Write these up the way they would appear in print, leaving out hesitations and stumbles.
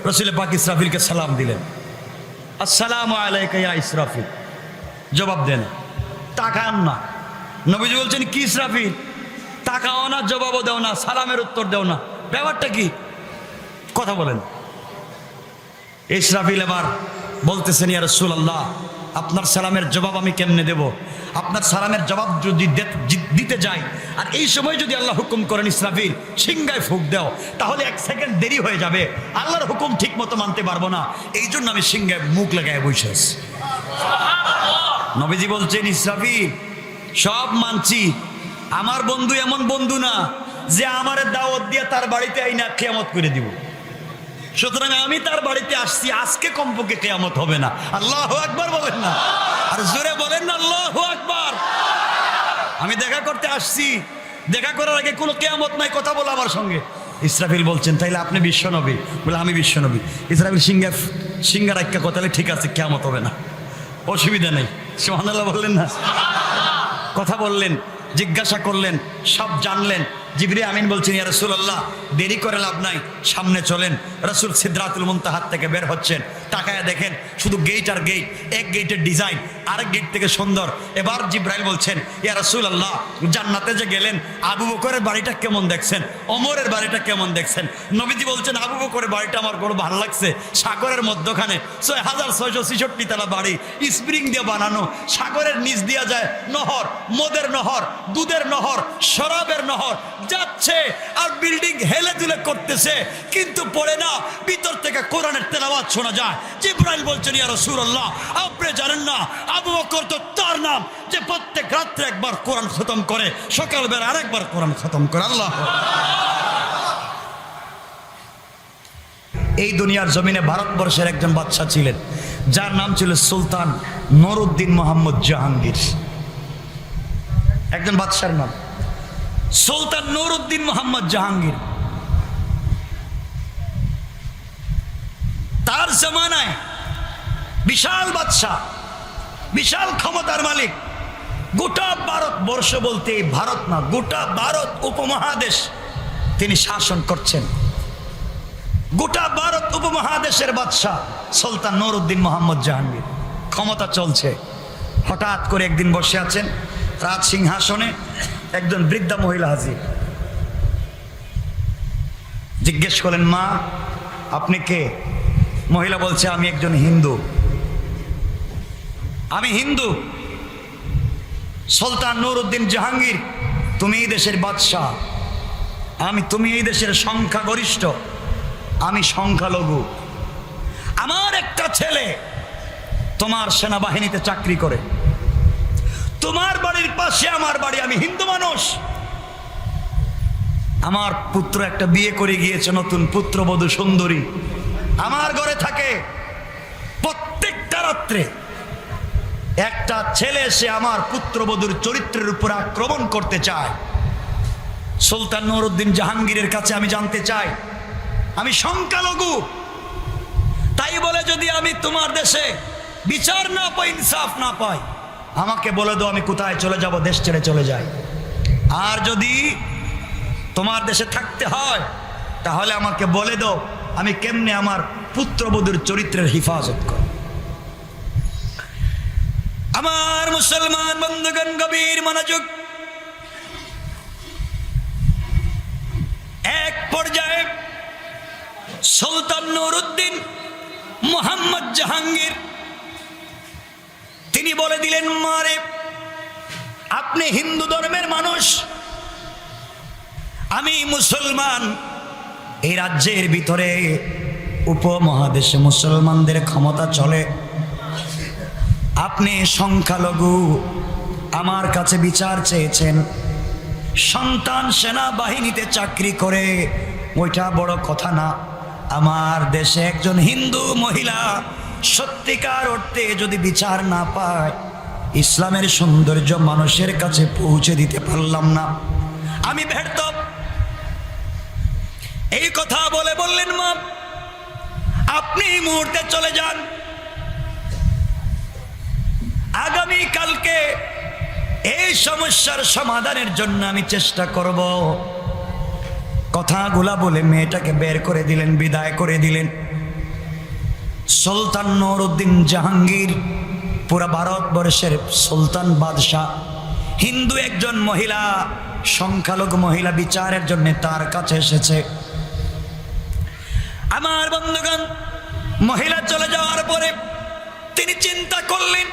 রাসূল পাক ইসরাফিলকে সালাম দিলেন, আসসালামু আলাইকা ইয়া ইসরাফিল। জবাব দেন, তাকান না। নবীজি বলছেন, কি ইসরাফিল, তাকাও না, জবাবও দাও না, সালামের উত্তর দাও না, ব্যাপারটা কি? কথা বলেন। ইসরাফিল এবার বলতেছেন, ইয়া রাসূলুল্লাহ, আপনার সালামের জবাব আমি কেমনে দেব? আপনার সালামের জবাব যদি দিতে যাই আর এই সময় যদি আল্লাহ হুকুম করেন ইসরাফিল সিংহায় ফুঁক দাও, তাহলে 1 সেকেন্ড দেরি হয়ে যাবে, আল্লাহর হুকুম ঠিক মতো মানতে পারবো না। এই জন্য আমি সিংহায় মুখ লাগায় বসে আছি। নবীজি বলছেন, ইসরাফিল সব মানছি, আমার বন্ধু এমন বন্ধু না যে আমারে দাওয়াত দিয়ে তার বাড়িতে আইনা কিয়ামত করে দিব। সুতরাং আমি তার বাড়িতে আসছি, আজকে কমপক্ষে কিয়ামত হবে না। আল্লাহু আকবার বলেন না, আর জোরে বলেন না আল্লাহু আকবার। আমি দেখা করতে আসছি, দেখা করার আগে কোনো কিয়ামত নাই, কথা বলো আমার সঙ্গে। ইসরাফিল বলছেন, তাইলে আপনি বিশ্বনবী? বলে, আমি বিশ্বনবী। ইসরাফিল সিংহা রাখা কথা, ঠিক আছে, কিয়ামত হবে না, অসুবিধা নেই। সুবহানাল্লাহ বললেন না? কথা বললেন, জিজ্ঞাসা করলেন, সব জানলেন। জিবরিল আমিন বলছেন, ইয়া রাসূলুল্লাহ, দেরি করে লাভ নাই, সামনে চলেন। রাসূল সিদরাতুল মুনতাহা থেকে বের হচ্ছেন, তাকায় দেখেন শুধু গেট আর গেট, এক গেটের ডিজাইন আরেক গেট থেকে সুন্দর। এবার জিবরাইল বলছেন, ইয়া রাসূলুল্লাহ, জান্নাতে যে গেলেন, আবু বকরের বাড়িটা কেমন দেখছেন, ওমরের বাড়িটা কেমন দেখছেন? নবীজি বলছেন, আবু বকরের বাড়িটা আমার বড় ভালো লাগছে, সাগরের মধ্যখানে, 6666 তলা বাড়ি, স্প্রিং দিয়ে বানানো, সাগরের নিচ দিয়া যায় নহর, মদের নহর, দুধের নহর, শরাবের নহর যাচ্ছে, আর বিল্ডিং হেলে দুলে করতেছে, কিন্তু পড়ে না, ভিতর থেকে কোরআনের তেলাওয়াত শোনা যায়। জিবরাইল বলছেন, ইয়া রাসূলুল্লাহ, আপনি জানেন না আবু বকর তো তার নাম যে প্রত্যেক রাত্রে একবার কোরআন খতম করে, সকালবেলা আরেকবার কোরআন খতম করে। আল্লাহ। এই দুনিয়ার জমিনে ভারতবর্ষের একজন বাদশা ছিলেন, যার নাম ছিল সুলতান নুরউদ্দিন মোহাম্মদ জাহাঙ্গীর। একজন বাদশার নাম সুলতান নুরউদ্দিন মোহাম্মদ জাহাঙ্গীর। তার জমানায় বিশাল বাদশা, বিশাল ক্ষমতার মালিক, গোটা ভারতবর্ষ, বলতে ভারত না, গোটা ভারত উপমহাদেশ তিনি শাসন করছেন। গোটা ভারত উপমহাদেশের বাদশা সুলতান নুরউদ্দিন মোহাম্মদ জাহাঙ্গীর, ক্ষমতা চলছে। হঠাৎ করে একদিন বসে আছেন রাজ সিংহাসনে, একজন বৃদ্ধা মহিলা হাজির। জিজ্ঞেস করলেন, মা আপনি কে? মহিলা বলছে, আমি একজন হিন্দু, আমি হিন্দু। সুলতান নুরউদ্দিন জাহাঙ্গীর, তুমি এই দেশের বাদশাহ, তুমি এই দেশের সংখ্যাগরিষ্ঠ, আমি সংখ্যালঘু। আমার একটা ছেলে তোমার সেনাবাহিনীতে চাকরি করে, তোমার বাড়ির পাশে আমার বাড়ি, আমি হিন্দু মানুষ। আমার পুত্র একটা বিয়ে করে গিয়েছে, নতুন পুত্রবধূ সুন্দরী আমার ঘরে থাকে। প্রত্যেকটা রাত্রে একটা ছেলে এসে আমার পুত্রবধূর চরিত্রের উপর আক্রমণ করতে চায়। সুলতান নুরউদ্দিন জাহাঙ্গীরের কাছে আমি জানতে চাই, আমি সংখ্যালঘু, তাই বলে যদি আমি তোমার দেশে বিচার না পাই, ইনসাফ না পাই, আমাকে বলে দাও, আমি কোথায় চলে যাব, দেশ ছেড়ে চলে যাই। আর যদি তোমার দেশে থাকতে হয় তাহলে আমাকে বলে দাও, আমি কেমনে আমার পুত্রবধূর চরিত্রের হিফাজত করব। আমার মুসলমান বন্ধুগণ, গভীর মনোযোগ। এক পর্যায়ে সুলতান নুরউদ্দিন মোহাম্মদ জাহাঙ্গীর তিনি বলে দিলেন, মারে আপনি হিন্দু ধর্মের মানুষ, আমি মুসলমান, এই রাজ্যের ভিতরে উপমহাদেশে মুসলমানদের ক্ষমতা চলে, আপনি সংখ্যালঘু, আমার কাছে বিচার চেয়েছেন। সন্তান সেনাবাহিনীতে চাকরি করে, ওইটা বড় কথা না। আমার দেশে একজন হিন্দু মহিলা সত্যিকার অর্থে যদি বিচার না পায়, ইসলামের সৌন্দর্য মানুষের কাছে পৌঁছে দিতে পারলাম না, আমি ব্যর্থ। এই কথা বলে বললেন, মা আপনি এই মুহূর্তে চলে যান, আগামী কালকে এই সমস্যার সমাধানের জন্য আমি চেষ্টা করব। কথাগুলা বলে মেয়েটাকে বের করে দিলেন, বিদায় করে দিলেন। সুলতান নুরউদ্দিন জাহাঙ্গীর পুরা ভারতবর্ষের সুলতান বাদশাহ, হিন্দু একজন মহিলা, সংখ্যালঘু মহিলা বিচারের জন্য তার কাছে এসেছে। আমার বন্ধুগণ, মহিলা চলে যাওয়ার পরে তিনি চিন্তা করলেন,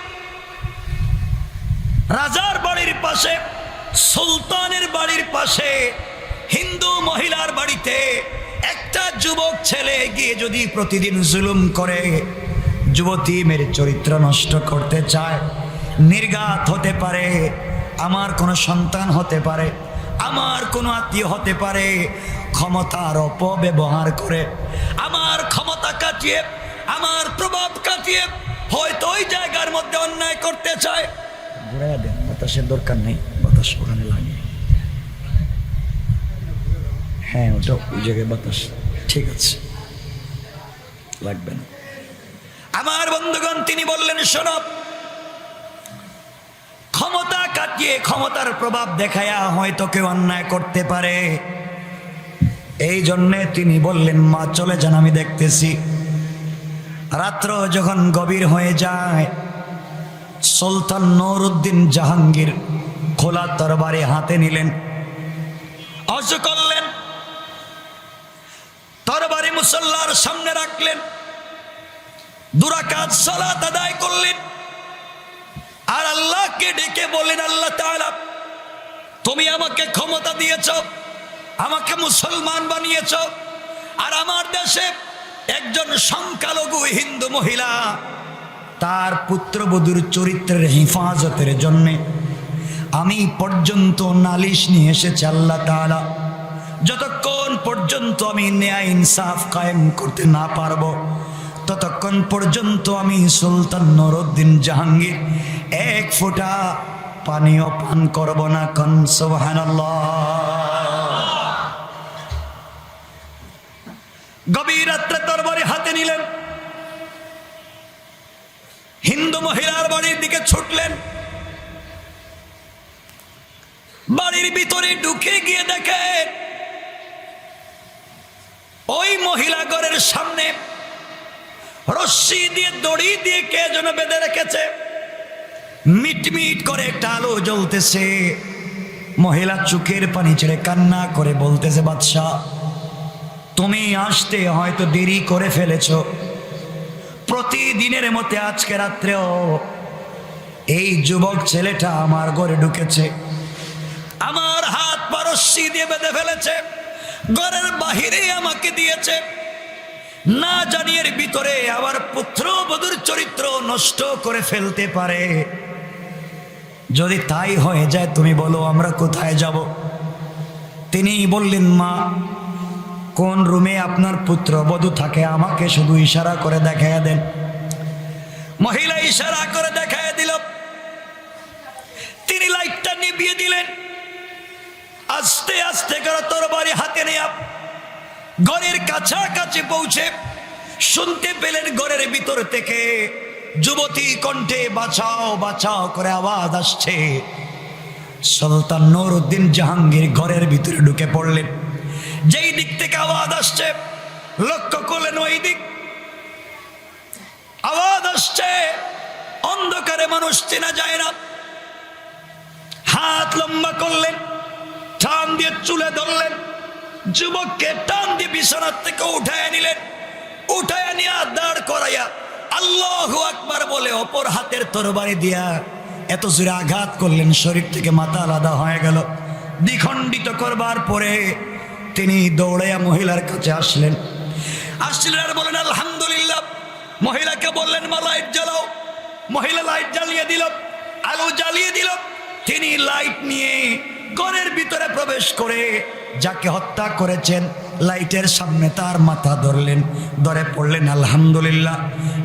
রাজার বাড়ির পাশে, সুলতানের বাড়ির পাশে হিন্দু মহিলার বাড়িতে একটা যুবক ছেলে গিয়ে যদি প্রতিদিন জুলুম করে, যুবতী মেয়ের চরিত্র নষ্ট করতে চায়, নির্ঘাত হতে পারে, আমার কোনো সন্তান হতে পারে, আমার কোনো আত্মীয় হতে পারে, ক্ষমতার অপব্যবহার করে আমার ক্ষমতা কাটিয়ে, আমার প্রভাব কাটিয়ে হয়তো ওই জায়গার মধ্যে অন্যায় করতে চায়। ঘুরাইয়া দেন, বাতাসের দরকার নেই, বাতাস ওখানে লাগে। হ্যাঁ, ওটা ওই জায়গায় বাতাস, ঠিক আছে, লাগবে না। আমার বন্ধুগণ, তিনি বললেন, শোনো, ক্ষমতা কাটিয়ে, ক্ষমতার প্রভাব দেখায়া হয়তো কেউ অন্যায় করতে পারে। এই জন্যে তিনি বললেন, মা চলে যান, আমি দেখতেছি। রাত্র যখন গভীর হয়ে যায়, সুলতান নুরউদ্দিন জাহাঙ্গীর খোলা তরবারি হাতে নিলেন, অজু করলেন, তরবারি মুসল্লার সামনে রাখলেন, 2 রাকাত সালাত আদায় করলেন, আর আল্লাহকে ডেকে বললেন, আল্লাহ তাআলা, তুমি আমাকে ক্ষমতা দিয়েছ, আমাকে মুসলমান বানিয়েছ, আর আমার দেশে একজন সংখ্যালঘু হিন্দু মহিলা তার পুত্রবধূর চরিত্রের হেফাজতের জন্যে আমি পর্যন্ত নালিশ নিয়ে এসেছি। আল্লাহ তাআলা, যতক্ষণ পর্যন্ত আমি ন্যায় ইনসাফ কায়েম করতে না পারবো, ততক্ষণ পর্যন্ত আমি সুলতান নুরউদ্দিন জাহাঙ্গীর 1 ফোঁটা পানিও পান করব না। কোন সুবহানাল্লাহ। গভীর রাত্রে তরবারি হাতে নিলেন, হিন্দু মহিলার বাড়ির দিকে ছুটলেন। বাড়ির ভিতরে ঢুকে গিয়ে দেখে ওই মহিলা ঘরের সামনে রশ্মি দিয়ে, দড়ি দিয়ে কে যেন বেঁধে রেখেছে, মিটমিট করে একটা আলো জ্বলতেছে। মহিলা চোখের পানি ছেড়ে কান্না করে বলতেছে, বাদশাহ, তুমি আসতে হয়তো দেরি করে ফেলেছ, প্রতিদিনের মতো আজকে রাত্রেও এই যুবক ছেলেটা আমার ঘরে ঢুকেছে, আমার হাত পা রশ্মি দিয়ে বেঁধে ফেলেছে, ঘরের বাহিরে আমাকে দিয়েছে, না জানি এর ভিতরে আবার পুত্রবধূর চরিত্র নষ্ট করে ফেলতে পারে। যদি তাই হয়ে যায়, তুমি বলো আমরা কোথায় যাব? তিনি বললেন, মা, কোন রুমে আপনার পুত্রবধূ থাকে আমাকে শুধু ইশারা করে দেখাইয়া দেন। মহিলা ইশারা করে দেখাইয়া দিল। তিনি লাইটটা নিভিয়ে দিলেন, আস্তে আস্তে করে তরবারি হাতে নিয়ে ঘরের কাছাকাছি পৌঁছে শুনতে পেলেন ঘরের ভিতর থেকে যুবতী কণ্ঠে বাঁচাও বাঁচাও করে আওয়াজ আসছে। সুলতান নুরউদ্দিন জাহাঙ্গীর ঘরের ভিতরে ঢুকে পড়লেন। যেই দিক থেকে আওয়াজ আসছে লক্ষ্য করলেন, ওই দিক আওয়াজ আসছে, অন্ধকারে মানুষ চেনা যায় না। হাত লম্বা করলেন, টান দিয়ে চুলে ধরলেন, যুবককে টান দিয়ে বিছানার থেকে উঠায় নিলেন। উঠায় নিয়ে দাঁড় করাইয়া আল্লাহু আকবার বলে অপর হাতের তরবারি দিয়া এত জোরে আঘাত করলেন, শরীর থেকে মাথা আলাদা হয়ে গেল। দ্বিখণ্ডিত করবার পরে তিনি দৌড়াইয়া মহিলার কাছে আসলেন আর বলেন, আলহামদুলিল্লাহ। মহিলাকে বললেন, মা লাইট জ্বালাও। মহিলা লাইট জ্বালিয়ে দিল, আলো জ্বালিয়ে দিল। তিনি লাইট নিয়ে ঘরের ভিতরে প্রবেশ করে যাকে হত্যা করেছেন লাইটের সামনে তার মাথা ধরলেন, ধরে পড়লেন আলহামদুলিল্লাহ।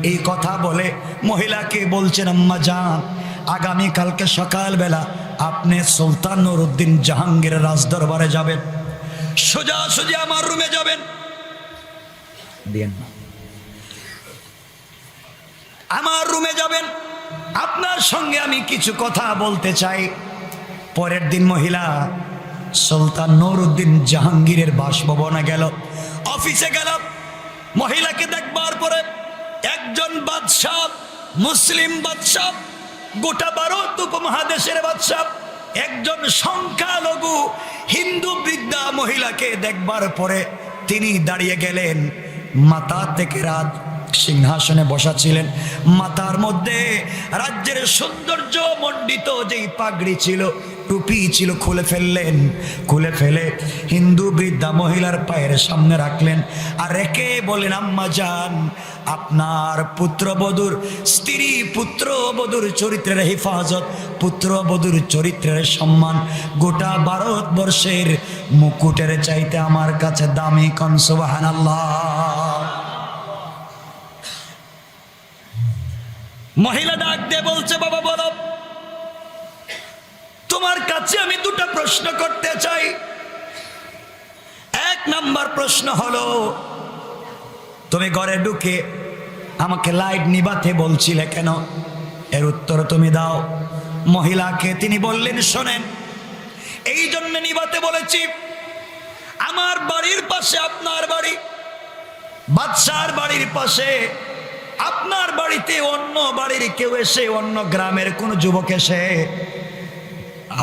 এই কথা বলে মহিলাকে বলছেন, আম্মা জান, আগামীকালকে সকালবেলা আপনি সুলতান নুরউদ্দিন জাহাঙ্গীরের রাজদরবারে যাবেন, সোজাসুজি আমার রুমে যাবেন। আমার রুমে যাবেন, আপনার সঙ্গে আমি কিছু কথা বলতে চাই। পরের দিন মহিলা সুলতান নুরউদ্দিন জাহাঙ্গীরের বাসভবনে গেল, অফিসে গেল। মহিলাকে দেখবার পরে 1 বাদশাহ, মুসলিম বাদশাহ, গোটা ভারত উপমহাদেশের বাদশাহ একজন সংখ্যালঘু হিন্দু বৃদ্ধা মহিলাকে দেখবার পরে তিনি দাঁড়িয়ে গেলেন। মাথা থেকে রাত সিংহাসনে বসা ছিলেন, মাথার মধ্যে রাজ্যের সৌন্দর্য মণ্ডিত যেই পাগড়ি ছিল, টুপি ছিল, খুলে ফেললেন। খুলে ফেলে হিন্দু বৃদ্ধা মহিলার পায়ের সামনে রাখলেন আর রেখে বলেন, আম্মা জান, আপনার পুত্রবধূর স্ত্রী, পুত্রবধূর চরিত্রের হেফাজত, পুত্রবধূর চরিত্রের সম্মান গোটা ভারতবর্ষের মুকুটের চাইতে আমার কাছে দামি। কোন সুবহানাল্লাহ। মহিলা ডাক দিয়ে বলছে, বাবা বলো, তোমার কাছে আমি দুটো প্রশ্ন করতে চাই। এক নাম্বার প্রশ্ন হলো, তুমি ঘরে ঢুকে আমাকে লাইট নিভাতে বলছিলে কেন? এর উত্তর তুমি দাও। মহিলাকে তিনি বললেন, শোনেন, এই জন্য নিভাতে বলেছি, আমার বাড়ির পাশে আপনার বাড়ি, বাদশার বাড়ির পাশে আপনার বাড়িতে অন্য বাড়ির কেউ এসে, অন্য গ্রামের কোন যুবক এসে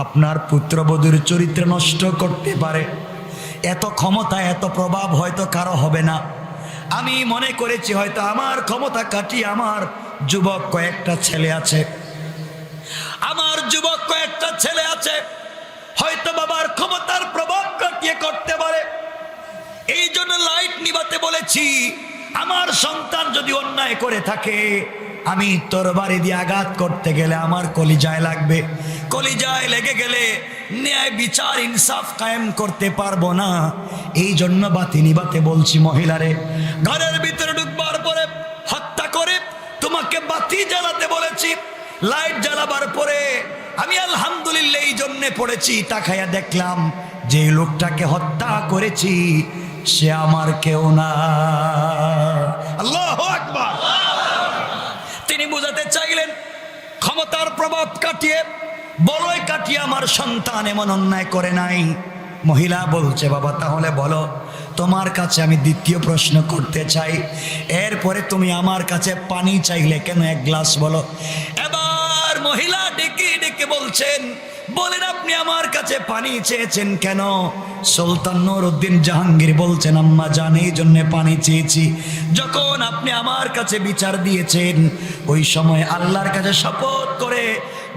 আপনার পুত্রবধূর চরিত্র নষ্ট করতে পারে। এত ক্ষমতা, এত প্রভাব হয়তো কারো হবে না। আমি মনে করেছি হয়তো আমার ক্ষমতা কাটিয়ে আমার যুবক কয়েকটা ছেলে আছে, আমার যুবক কয়েকটা ছেলে আছে, হয়তো বাবার ক্ষমতার প্রভাব কাটিয়ে করতে পারে। এই জন্য লাইট নিভাতে বলেছি। আমার সন্তান যদি অন্যায় করে থাকে, আমি তরবারি দিয়ে আঘাত করতে গেলে আমার কলিজায় লাগবে, কলিজায় লেগে গেলে ন্যায় বিচার ইনসাফ কায়েম করতে পারবো না। এই জন্য বাতি নিভাতে বলছি। মহিলারে ঘরের ভিতরে ঢুকবার পরে হত্যা করে তোমাকে বাতি জ্বালাতে বলেছি। লাইট জ্বালাবার পরে আমি আলহামদুলিল্লাহ এই জন্যে পড়েছি, তাকাইয়া দেখলাম যে লোকটাকে হত্যা করেছি সে আমার কেউ না। আল্লাহু আকবার। তিনি বুঝাতে চাইলেন ক্ষমতার প্রভাব কাটিয়ে, বলয় কাটিয়ে আমার সন্তান এমন অন্যায় করে নাই। মহিলা বলছে, বাবা তাহলে বলো, তোমার কাছে আমি দ্বিতীয় প্রশ্ন করতে চাই। এরপরে তুমি আমার কাছে পানি চাইলে কেন? এক গ্লাস বলো। এবার মহিলা ডেকে ডেকে বলছেন, বলেন আপনি আমার কাছে পানি চেয়েছেন কেন? সুলতান নুরউদ্দিন জাহাঙ্গীর বলছেন, আম্মা জান, এই জন্য পানি চেয়েছি, যখন আপনি আমার কাছে বিচার দিয়েছেন ওই সময় আল্লাহর কাছে শপথ করে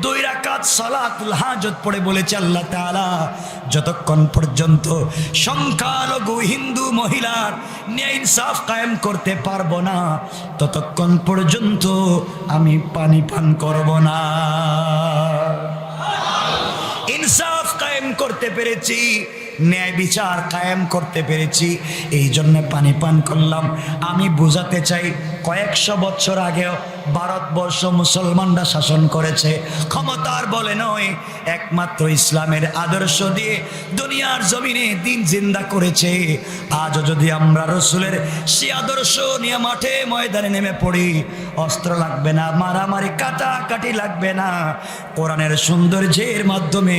2 রাকাত সালাতুল হাজত পড়ে বলেছে, আল্লাহ তাআলা, যতক্ষণ পর্যন্ত সংখ্যালঘু হিন্দু মহিলার ন্যায় ইনসাফ কায়েম করতে পারবো না, ততক্ষণ পর্যন্ত আমি পানি পান করব না। ইনসাফ কায়েম করতে পেরেছি, ন্যায় বিচার কায়েম করতে পেরেছি, এই জন্য পানি পান করলাম। আমি বুঝাতে চাই, কয়েকশো বছর আগেও ভারতবর্ষ মুসলমানরা শাসন করেছে, ক্ষমতার বলে নয়, একমাত্র ইসলামের আদর্শ দিয়ে দুনিয়ার জমিনে দিন জিন্দা করেছে। আজও যদি আমরা রসুলের সে আদর্শ নিয়ে মাঠে ময়দানে নেমে পড়ি, অস্ত্র লাগবে না, মারামারি কাটাকাটি লাগবে না, কোরআনের সৌন্দর্যের মাধ্যমে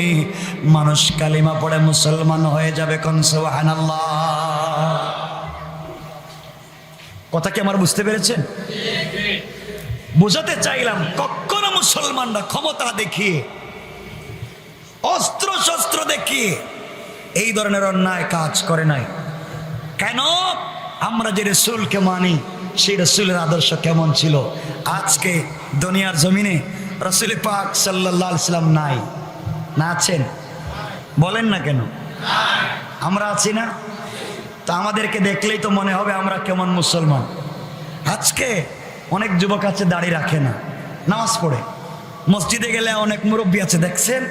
মানুষ কালিমা পড়ে মুসলমান হয়ে যাবে। কোন সুবহানাল্লাহ। কথা কি আমার বুঝতে পেরেছেন? বুঝাতে চাইলাম, কখনো মুসলমানরা ক্ষমতা দেখিয়ে, অস্ত্র শস্ত্র দেখিয়ে এই ধরনের অন্যায় কাজ করে নাই। কেন? আমরা যে রসুলকে মানি, সেই রসুলের আদর্শ কেমন ছিল? আজকে দুনিয়ার জমিনে রসুল পাক সাল্লাল্লাহু আলাইহি সাল্লাম নাই, না আছেন? বলেন না কেন? আমরা আছি না? তো আমাদেরকে দেখলেই তো মনে হবে আমরা কেমন মুসলমান। আজকে অনেক যুবক আছে দাড়ি রাখে না, নামাজ পড়ে, মসজিদে গেলে অনেক মুরব্বী আছে, দেখছেন?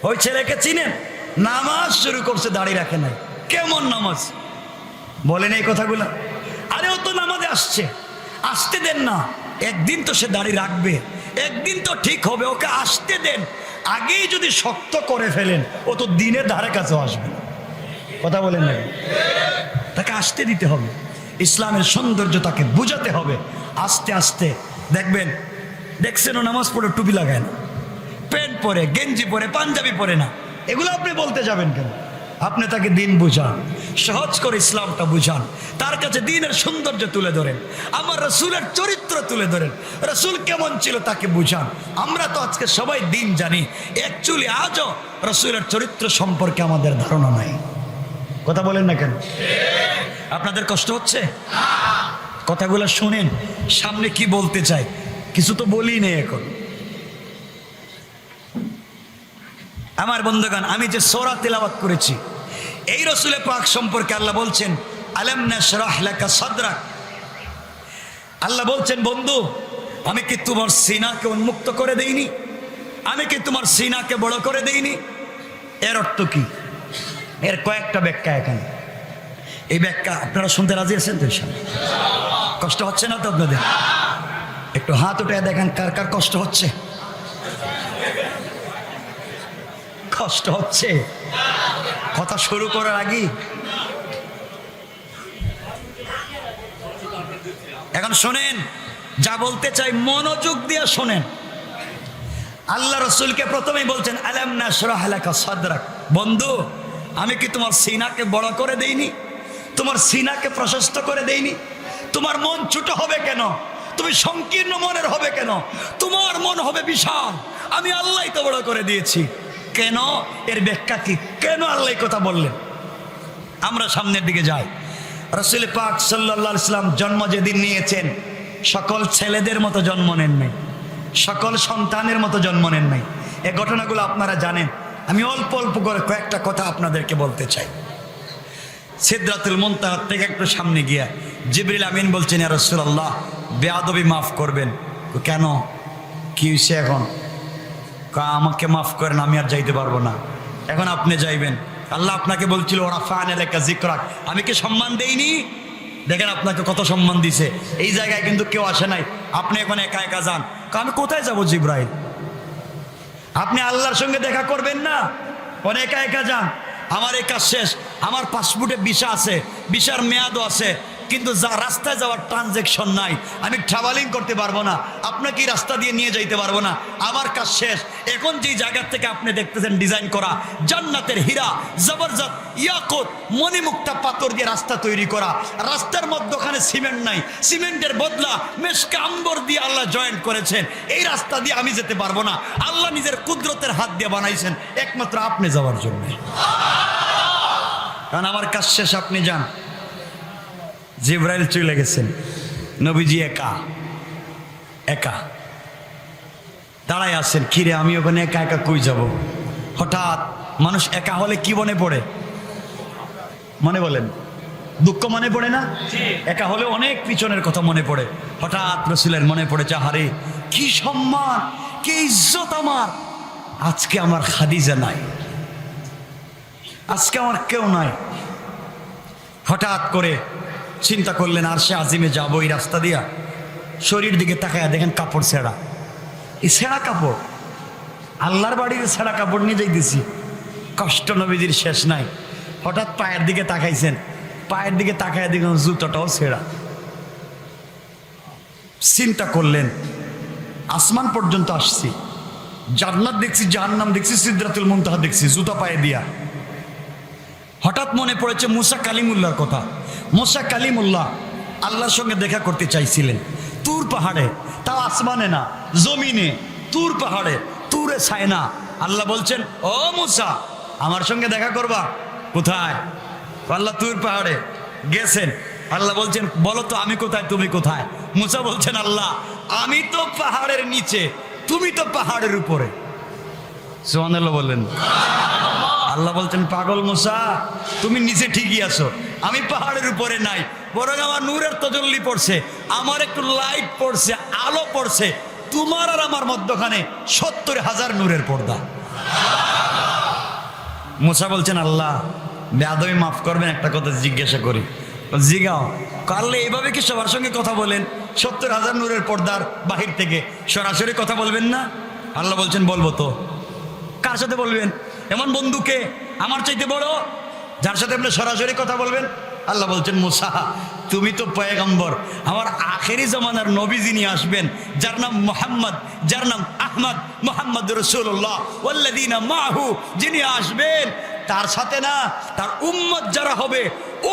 ওই ছেলেকে চিনেন? নামাজ শুরু করছে, দাড়ি রাখে নাই। কেমন নামাজ? বলেন এই কথাগুলো। আরে ও তো নামাজে আসছে, আসতে দেন না, একদিন তো সে দাড়ি রাখবে, একদিন তো ঠিক হবে, ওকে আসতে দেন। আগেই যদি শক্ত করে ফেলেন, ও তো দিনের ধারে কাছেও আসবে না। কথা বলেন না? তাকে আসতে দিতে হবে, ইসলামের সৌন্দর্য তাকে বুঝাতে হবে। আস্তে আস্তে দেখবেন, দেখছেন ও নামাজ পড়ে টুপি লাগায় না, প্যান্ট পরে, গেঞ্জি পরে, পাঞ্জাবি পরে না, এগুলো আপনি বলতে যাবেন কেন? আপনি তাকে দিন বুঝান। সহজ করে ইসলামটা বুঝান, তার কাছে দ্বীনের সৌন্দর্য তুলে ধরেন, আমার রাসূলের চরিত্র তুলে ধরেন, রাসূল কেমন ছিল তাকে বুঝান। আমরা তো আজকে সবাই দ্বীন জানি, অ্যাকচুয়ালি আজও রাসূলের চরিত্র সম্পর্কে আমাদের ধারণা নাই। কথা বলেন না কেন? আপনাদের কষ্ট হচ্ছে? কথাগুলো শুনেন, সামনে কি বলতে চাই, কিছু তো বলি নেই এখন। আমার বন্ধুগণ, আমি যে সূরা তিলাওয়াত করেছি, এই রাসূলের পাক সম্পর্কে আল্লাহ বলছেন আলাম নাশরাহ লাকা সাদরাক। আল্লাহ বলছেন, বন্ধু আমি কি তোমার সিনাকে উন্মুক্ত করে দেইনি? আমি কি তোমার সিনাকে বড় করে দেইনি? এর অর্থ কি? এর কয়েকটা ব্যাখ্যা এখানে। এই ব্যাখ্যা আপনারা শুনতে রাজি আছেন তো? কষ্ট হচ্ছে না তো আপনাদের? একটু হাত উঠে দেখেন কার কার কষ্ট হচ্ছে। কষ্ট হচ্ছে কথা শুরু করার আগে? এখন শোনেন, যা বলতে চাই মনোযোগ দিয়ে শোনেন। আল্লাহ রাসূলকে প্রথমেই বলছেন আলাম নাশরাহ লাকা সাদরাক, বন্ধু আমি কি তোমার সিনাকে বড় করে দেইনি? তোমার সিনাকে প্রশস্ত করে দেইনি? তোমার মন ছোট হবে কেন? তুমি সংকীর্ণ মনের হবে কেন? তোমার মন হবে বিশাল। আমি আল্লাহই তো বড় করে দিয়েছি। কেন? এর ব্যাখ্যা কি? কেন আল্লাহ এই কথা বললেন? আমরা সামনের দিকে যাই। রাসূল পাক সাল্লাল্লাহু আলাইহি সাল্লাম জন্ম যেদিন নিয়েছেন, সকল ছেলেদের মতো জন্ম নেন নাই, সকল সন্তানের মতো জন্ম নেন নাই। এই ঘটনাগুলো আপনারা জানেন। আমি অল্প অল্প করে কয়েকটা কথা আপনাদেরকে বলতে চাই। সিদরাতুল মুনতাহা থেকে একটু সামনে গিয়া জিবরিল আমিন বলছেন, ইয়া রাসূলুল্লাহ বেয়াদবি মাফ করবেন। কেন? কি হয়েছে এখন? আমাকে মাফ করেন, আমি আর যাইতে পারবো না, এখন আপনি যাইবেন। আল্লাহ আপনাকে বলছিল ওরাফা'না লাকা যিকরাক, আমি কি সম্মান দেইনি? দেখেন আপনাকে কত সম্মান দিছে। এই জায়গায় কিন্তু কেউ আসে নাই, আপনি এখন একা একা যান। আমি কোথায় যাব জিবরাইল? আপনি আল্লাহর সঙ্গে দেখা করবেন না, অনেক একা একা যান। আমার এই কাজ শেষ, আমার পাসপোর্টে ভিসা আছে, ভিসার মেয়াদও আছে, কিন্তু যা রাস্তায় যাওয়ার ট্রানজ্যাকশন নাই, আমি ট্রাভেলিং করতে পারবো না, আপনাকে এই রাস্তা দিয়ে নিয়ে যাইতে পারবো না। আমার কাজ শেষ। এখন যেই জায়গা থেকে আপনি দেখতেছেন ডিজাইন করা জান্নাতের হীরা জবরদস্ত ইয়াকুত মণিমুক্তা পাথর দিয়ে রাস্তা তৈরি করা, রাস্তার মধ্যখানে সিমেন্ট নাই, সিমেন্টের বদলা মেশকা আম্বর দিয়ে আল্লাহ জয়েন্ট করেছেন। এই রাস্তা দিয়ে আমি যেতে পারবো না, আল্লাহ নিজের কুদরতের হাত দিয়ে বানাইছেন একমাত্র আপনি যাওয়ার জন্য। কারণ আমার কাজ শেষ, আপনি যান। জিবরাইল চলে গেছেন, নবীজি একা একা দাঁড়ায় আছেন। কিরে আমি ওখানে একা একা কই যাব? হঠাৎ মানুষ একা হলে কি মনে পড়ে? মনে বলেন, দুঃখ মনে পড়ে না? একা হলে অনেক পিছনের কথা মনে পড়ে। হঠাৎ রাসূলের মনে পড়েছে, আরে কি সম্মান, কি ইজ্জত আমার, আজকে আমার খাদিজা নাই, আজকে আমার কেউ নাই। হঠাৎ করে চিন্তা করলেন আরশে আজিমে যাবো এই রাস্তা দিয়া, শরীর দিকে তাকায় দেখেন কাপড় ছেঁড়া। এই ছেঁড়া কাপড়, আল্লাহর বাড়ির ছেঁড়া কাপড় নিয়ে যাইতেছি, কষ্ট নবীজির শেষ নাই। হঠাৎ পায়ের দিকে তাকাইছেন, পায়ের দিকে তাকায় দেখেন জুতোটাও ছেঁড়া। চিন্তা করলেন আসমান পর্যন্ত আসছি, জান্নাত দেখছি, জাহান্নাম দেখছি, সিদরাতুল মুনতাহা দেখছি, জুতা পায়ে দিয়া। হঠাৎ মনে পড়েছে মুসা কালিমুল্লাহর কথা। মুসা কালিমুল্লাহ আল্লাহর সঙ্গে দেখা করতে চাইছিলেন তুর পাহাড়ে, তাও আসমানে না, জমিনে, তুর পাহাড়ে, তুরে সায়না। আল্লাহ বলছেন, ও মুসা আমার সঙ্গে দেখা করবা? কোথায়? আল্লাহ তুর পাহাড়ে গেছেন। আল্লাহ বলছেন, বলো তো আমি কোথায়, তুমি কোথায়? মুসা বলছেন, আল্লাহ আমি তো পাহাড়ের নিচে, তুমি তো পাহাড়ের উপরে। সুবহানাল্লাহ বললেন। আল্লাহ বলছেন, পাগল মুসা তুমি নিচে ঠিকই আছো, আমি পাহাড়ের উপরে নাই, বরং আমার নূরের তজল্লি পড়ছে, আমার একটু লাইট পড়ছে, আলো পড়ছে, তোমার আর আমার মধ্যখানে ৭০,০০০ নূরের পর্দা। মুসা বলছেন, আল্লাহ বেয়াদবি মাফ করবেন, একটা কথা জিজ্ঞাসা করি। জিগাও। কারলে এইভাবে কি সবার সঙ্গে কথা বলেন? ৭০,০০০ নূরের পর্দার বাহির থেকে সরাসরি কথা বলবেন না? আল্লাহ বলছেন, বলবো তো। কার সাথে বলবেন? এমন বন্ধুকে আমার চাইতে বড়, যার সাথে আপনি সরাসরি কথা বলবেন। আল্লাহ বলছেন, মুসা তুমি তো পয়গম্বর, আমার আখেরি জামানার নবী যিনি আসবেন, যার নাম মুহাম্মদ, যার নাম আহমদ, মুহাম্মদ রাসূলুল্লাহ ওয়াল্লাযীনা মাহু, যিনি আসবেন তার সাথে না, তার উম্মত যারা হবে,